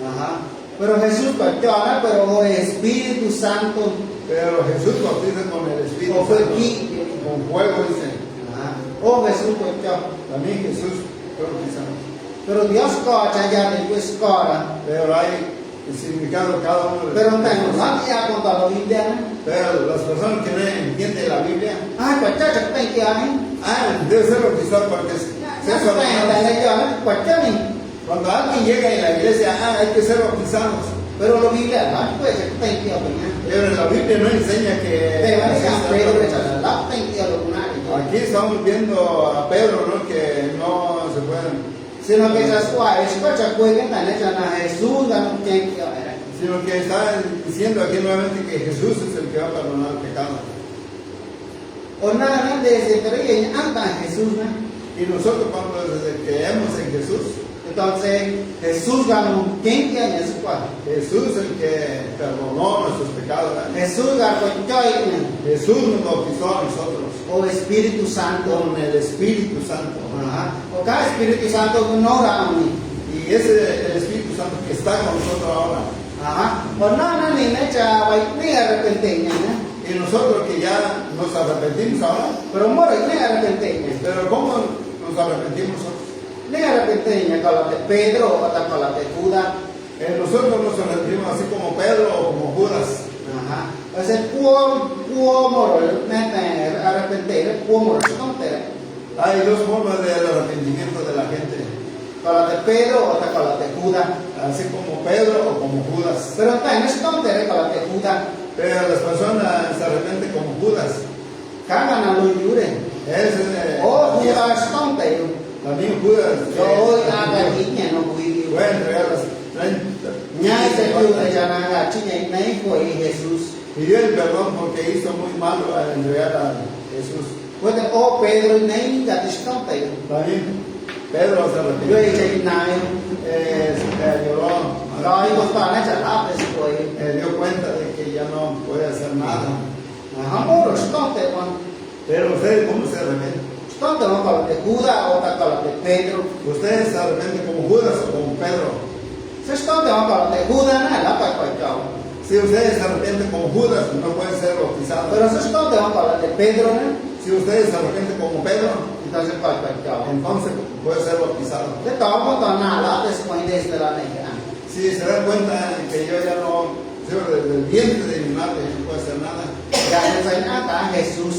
ajá. Pero Jesús quật cho đó pero Espíritu Santo Pero Jesús bautiza con el Espíritu o fue Santo. aquí Con fuego, dice. ajá. Ô Jesús quật cho También Jesús fue bautizado. pero Dios có cha gia đình pues có là Pero hay el significado de cada uno de pero los này nó ya con tao là Biblia Pero las personas que no entienden la Biblia, ai quật cho chắc tay kia ấy debe ser bautizado porque nó es phải là lấy cho nó quật cho mình cuando alguien llega a la iglesia, hay que ser bautizados. pero la Biblia nó pues chắc tay kia mình Pero la Biblia no enseña que Te van a hay que ser Pedro bautizados. la tay kia là cũng này Aquí estamos viendo a Pedro, ¿no? Que no se pueden, sino que esas cuales có chắc quên cái này là Jesús là một chân kia này sino que está diciendo aquí nuevamente que Jesús es el que va a perdonar el pecado. ona nó desde pero y anda Jesús ¿no? Y nosotros cuando desde que creemos en Jesús, Entonces Jesús ganó quien que en su cual Jesús es el que perdonó nuestros pecados. Jesús ganó choy Jesús nos bautizó a nosotros o Espíritu Santo con el Espíritu Santo. ajá. O cada Espíritu Santo no da a mí Y ese el Espíritu Santo que está con nosotros ahora. ajá. O no ni me cha vai ni arrepentir ¿no? Y nosotros que ya nos arrepentimos ahora, Pero moro ni arrepentir pero ¿cómo nos arrepentimos nosotros? ni arrepentir con la de Pedro o con la de Judas Nosotros nos arrepentimos así como Pedro o como Judas. ajá. O sea cua moro nè arrepentir cua moro không thể Hay dos formas del arrepentimiento de la gente, con la de Pedro o con la de Judas así como Pedro o como Judas. pero no es không thể con la de Judas Pero las personas se arrepienten como Judas. khá là nào lùi dữ đấy Ese, ô Judas không thể también Judas rồi ai là ý nhà nó quý fue a entregar las 30. nhai sẽ yêu thầy cha na là chi nhánh này của Jesus Pidió el perdón porque hizo muy malo al entregar a Jesús. với cái ô Pedro này là không thể También Pedro se rồi arrepintió, thầy này lloró, rồi một phần nó trả lại để rồi dio cuenta de que ya no puede hacer nada. không có được không thể còn Pero ustedes, ¿cómo se arrepienten? không thể con la de Judas o con la de Pedro ¿Ustedes se arrepienten como Judas o como Pedro? sẽ không thể con la de Judas này là phải phải chọn Si ustedes se arrepienten como Judas, no pueden ser bautizados. pero sẽ không thể con la de Pedro này Si ustedes se arrepienten como Pedro, entonces phải chọn entonces puede ser bautizado. thế đó một tuần nào đó để mọi desde la này Si se dan cuenta que yo ya no, yo desde el vientre de mi madre no puedo hacer nada, ya nên phải cả Jesús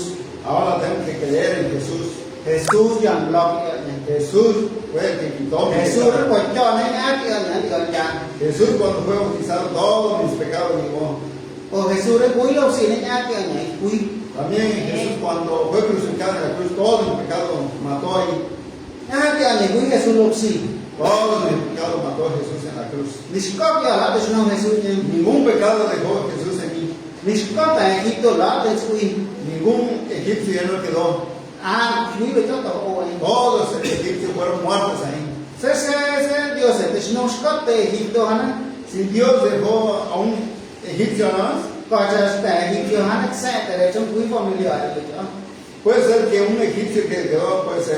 ahora tengo que creer en Jesús. Jesús dần lo Jesús fue el que quitó mi Jesús pecado. nó còn cho nó ác kia nữa thì còn cha Jesús cuando fue bautizado todos mis pecados llevó. o Jesús nó cúi lâu xì nó ác kia nhảy cúi También Jesús cuando fue crucificado en la cruz, todos mis pecados mató ahí. ác kia nhảy cúi Jesús lâu xì Todos mis pecados mató Jesús en la cruz. ni có kia là để nó Jesús nhé Ningún pecado dejó Jesús en mí. ni có tại Egipto là để cúi Ningún egipcio ya no quedó. cúi về cho tao ôi Todos los egipcios fueron muertos ahí. se Dios để nó có tại Egipto hả Si Dios dejó a un egipcio nada más, coi cho tại Egipto hả sẽ tại trong cúi familiar được chứ puede ser que un egipcio que quedó, pues,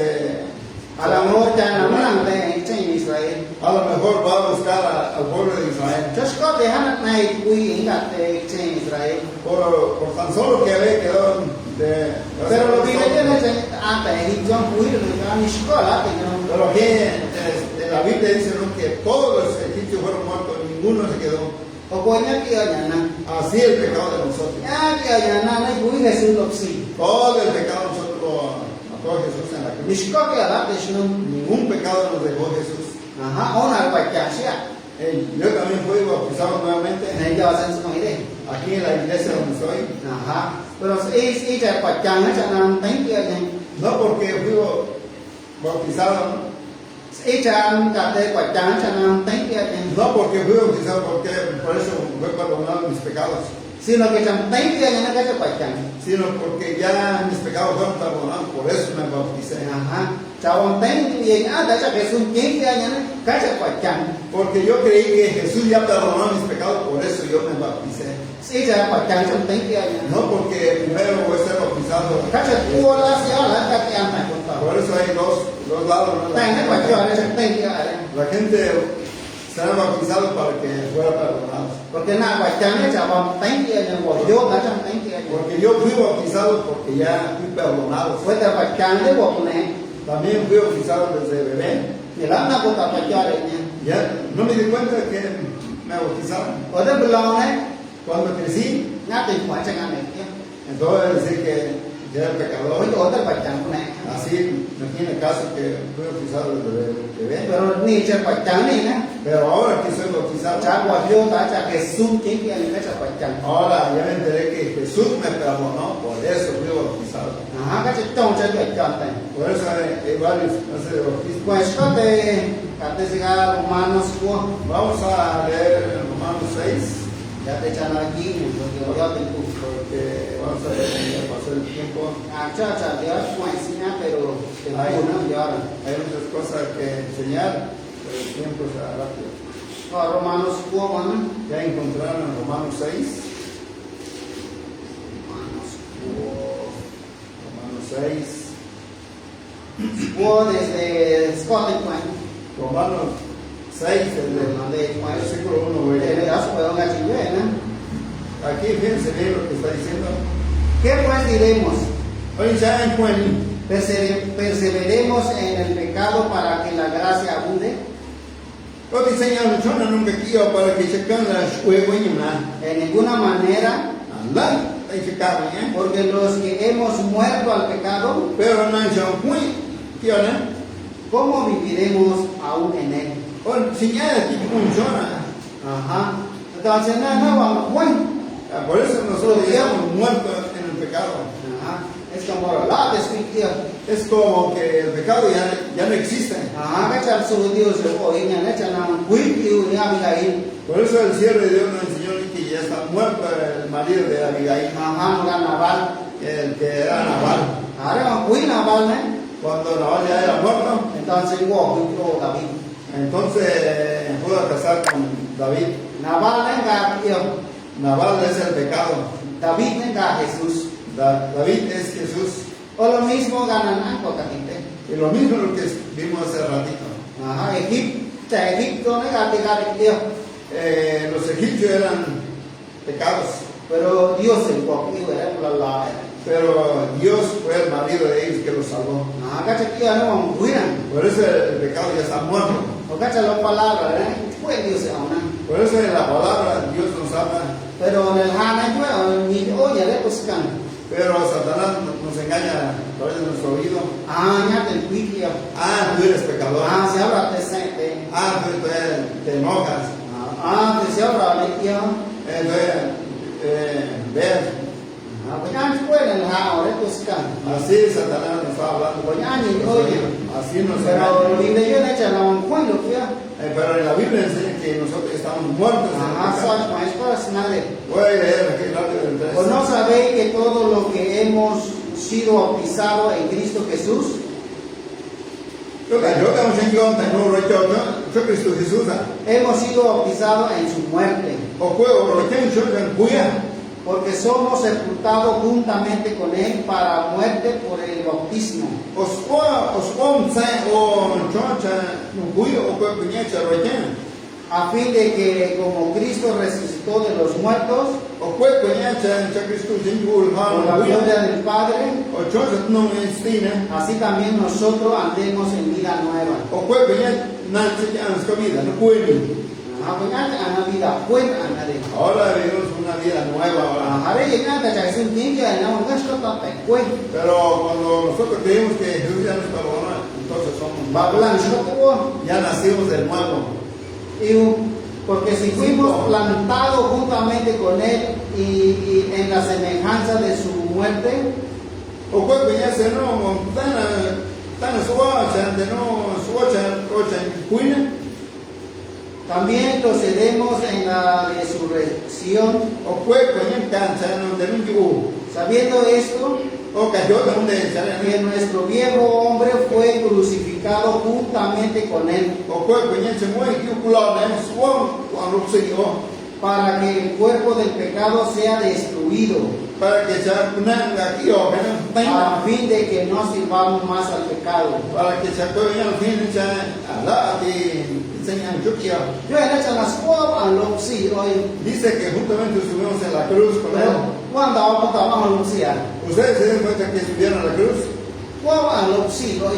a la mejor cha nó làm tại trên Israel a lo mejor va a buscar al pueblo de Israel. cho có để hả này cúi hiện đặt tại trên Israel Por tan solo que había quedado de... pero lo que yo no sé tại Egipto cúi được cho ni có là thì nó Pero aquí en la Biblia dice, ¿no?, que todos los egipcios fueron muertos, ninguno se quedó. o coi nhá kia nhà năng Así el pecado de nosotros. kia nhà năng nó cúi Jesús lộc xì Todo el pecado nosotros lo mató mató a Jesús en la cruz. Nishkoke ala Krishna. Ningún pecado nos dejó Jesús. Aha, ona Pachasia. Yo también fui bautizado nuevamente Naya wasan sumire. aquí en la iglesia donde estoy. Aha. Pero ija Pachanga chanam thank you. No porque fui bautizado, Ija kate Pachanga chanam thank you. no porque fui bautizado, porque por eso fue perdonado mis pecados, Sino que cham thank you na kacha Pachanga. sino porque ya mis pecados fueron perdonados, por eso me bauticé. Aha. Chawang thank you na kacha Jesús thank you na kacha Pachanga. Porque yo creí que Jesús ya perdonó mis pecados, por eso yo me bauticé. Ija Pachanga cham thank you na. No porque primero voy a ser bautizado. Kacha kuola siala kate anta kota. Por eso hay dos lados, ¿no? Thank you Pachanga cham thank you. La gente será bautizado para que fuera perdonado. Porque na Pachanga chawang thank you na yo na cham thank you. Porque yo fui bautizado porque ya fui perdonado. Fue de Pachanga de Bokune. También fui bautizado desde bebé. Ni la na kota Pachanga ni. Ya no me di cuenta que me bautizaron. Ode belong Cuando crecí, na tin kwa changa ne. entonces decir que ya era pecador. Ode ode Pachanga ne. Así me tiene caso que fui bautizado desde bebé. Pero ni che Pachanga ni na. Pero ahora que soy bautizado, Cha kwa yo ta cha Jesús king que ni kacha Pachanga. ahora ya me enteré que Jesús me perdonó, por eso fui bautizado. Aha kacha tong cha yo cha ta. Por eso hay varios clases de bautismo. Pues kate kate siga Romanos 4. Vamos a leer en Romanos 6, Ya te chana aquí porque yo te pu. porque vamos a ver cómo ya pasó el tiempo. Cha cha Dios pues enseña pero te Ay. no yo. Hay muchas cosas que enseñar, pero el tiempo se va rápido. Romanos 4 man. Ya encontraron en Romanos 6. Romanos Romanos 6. 4 desde Scotland man. Romanos 6, el versículo 1. Voy a leer. Aquí fíjense bien lo que está diciendo. ¿Qué pues diremos? Oye, ya en Juan, ¿Perseveremos en el pecado para que la gracia abunde? no te enseñan mucho, no nunca quiero para que chequen las juegos y una. En ninguna manera, Anda, hay que checar, ¿eh? porque los que hemos muerto al pecado, Pero no hay muy, ¿qué onda? ¿cómo viviremos aún en él? O señala aquí funciona. Ajá. Entonces, no, vamos, bueno. Por eso nosotros ya estamos muertos en el pecado. Ajá. Es como la descripción. Es como que el pecado ya no existe. Ajá, que echar su Dios, hoy ni han hecho nada, ni Abigail. Por eso el siervo de Dios nos enseñó que ya está muerto el marido de Abigail, Ajá, no Nabal. el que era Nabal. Ahora, muy Nabal, ¿eh? Cuando Nabal ya era muerto, Entonces, wow, David. entonces pudo casar con David. Nabal venga Dios. Nabal es el pecado. David venga Jesús. David es Jesús. O lo mismo ganan algo también. Y lo mismo lo que vimos hace ratito. Ajá, Egipto venga Dios. Los egipcios eran pecados, Pero Dios se encogió, era la. pero Dios fue el marido de ellos que los salvó. Ajá, cacha que no vamos a cuidar. Por eso el pecado ya está muerto. O cacha la palabra, ¿eh? Fue Dios se aúna. Por eso en la palabra Dios nos habla, Pero en el Hana, ni oye, le buscan. pero Satanás nos engaña a través de nuestro oído. Ah, ya te juicio. Tú eres pecador. Se habla de sete. Tú te enojas. Se habla de Dios. Entonces, ves, Pues ya no puede en el Hana, le buscan. así Satanás nos está hablando. Pues ya ni Nuestro oye. oído. Así nos Pero lo engaña. que yo le echo la cuello, Pero en la Biblia enseña que nosotros estamos muertos. en el Ajá, pecado. sabes, maestro, es nadie. Voy a leer aquí rápido el 3. ¿O no sabéis que todo lo que hemos sido bautizados en Cristo Jesús, Yo tengo un señor, tengo un recho, yo Cristo Jesús. hemos sido bautizados en su muerte? O juego, lo que yo en cuya. Porque somos sepultados juntamente con Él para muerte por el bautismo, Os once o chocha, no cuyo o cueñecha rochen. a fin de que como Cristo resucitó de los muertos, O cueñecha, cha Cristo sin por la culpa. gloria del Padre, O chocha no estina. así también nosotros andemos en vida nueva. O cueñecha, no se llama vida, no cuyo. Aku ingat anak vida pun anak deh. Ahora vivimos una vida nueva ahora. Hari ini ada cakap sunting dia nak orang suka tak pun. Pero cuando nosotros creímos que Jesús ya nos perdonó, entonces somos Babelan suka pun. ya nacimos de nuevo. Porque si fuimos plantados juntamente con Él y en la semejanza de su muerte, O cuerpo ya se no tan suacha, de no suacha en cuina. también procedemos en la resurrección. O cuerpo ya cancha, no de un yugo. Sabiendo esto, O cayó de donde que sale. nuestro viejo hombre fue crucificado juntamente con Él, O cuerpo ya se mueve, que culo de suón, cuando se dio. para que el cuerpo del pecado sea destruido, Para que se ponga aquí o que no tenga. a fin de que no sirvamos más al pecado. Para que se acuerde al fin, se ala que enseñan chukia. Yo he hecho las cosas a lo sí hoy. Dice que juntamente estuvimos en la cruz con él. Cuando vamos a trabajar lo sí, Ustedes se dan cuenta que estuvieron en la cruz. a lo sí hoy.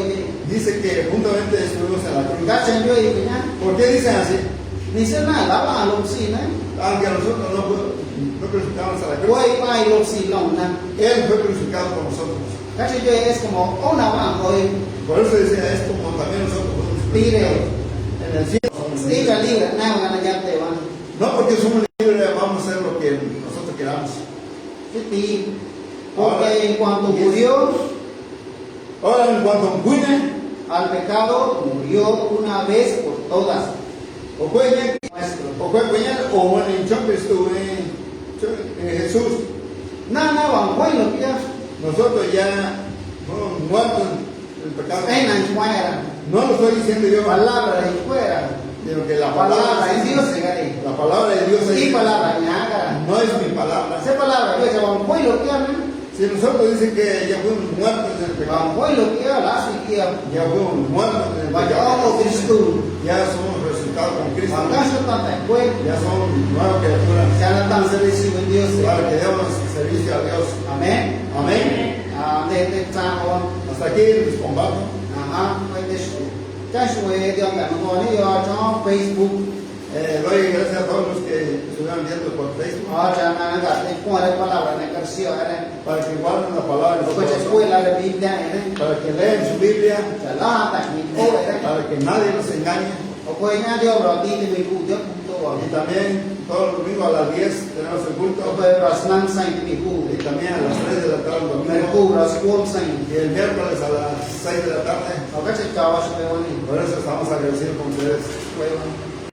Dice que juntamente estuvimos en la cruz. Gachen yo y ya. ¿Por qué dicen así? Ni se nada, va a lo sí, ¿no? Aunque nosotros no crucificamos a la cruz. Hoy va a lo sí, no, ¿no? Él fue crucificado por nosotros. Gachen yo es como una van hoy. Por eso decía, es como también nosotros fuimos Tire. crucificados. En el cielo somos Libre, libres. libre, nada, van allá te van. No porque somos libres vamos a hacer lo que nosotros queramos. Sí, porque en cuanto murió Ahora en cuanto a un cuine, al pecado, murió una vez por todas. o fue Nuestro. o fue cuñar o en Chompe estuve Jesús. Nada, van, bueno, ya. Nosotros ya fuimos muertos en el pecado. Penan fuera. No lo estoy diciendo yo, Palabra de fuera. sino que la Palabra en Dios palabra, se gare. la palabra de Dios Y es, palabra ñaga. no es mi palabra. Esa palabra, yo se van, bueno, ya. Si nosotros dicen que ya fuimos muertos en el pecado, Van, bueno, ya, la siquiera. ya fuimos muertos en el Vaya, pecado, oh, Cristo. ya somos resucitados con Cristo, Van, gasto tanta después. ya somos nuevas criaturas, Ya no tan servicio en Dios. para que demos servicio a Dios. Amén. Amén. Desde San Hasta aquí les combato. Ajá, pues de eso. Ya estuve de onda, no con ello, yo Facebook. Doy gracias a todos los que estuvieron viendo por Facebook, Ya me han dado cuál palabra en ejercicio, para que guarden la palabra de Después Dios, escuela de Biblia, para que lean su Biblia, ya la ata mi para que nadie los engañe. o pues ya yo lo di de mi culto, punto. Y también todos los domingos a las 10 tenemos el culto. O pues rasnan sain mi Y culto. también a las 3 de la tarde el Me domingo. cubras cuom sain. Y el miércoles a las 6 de la tarde. O que se acaba su beboni. Por eso estamos agradecidos con ustedes. Bueno.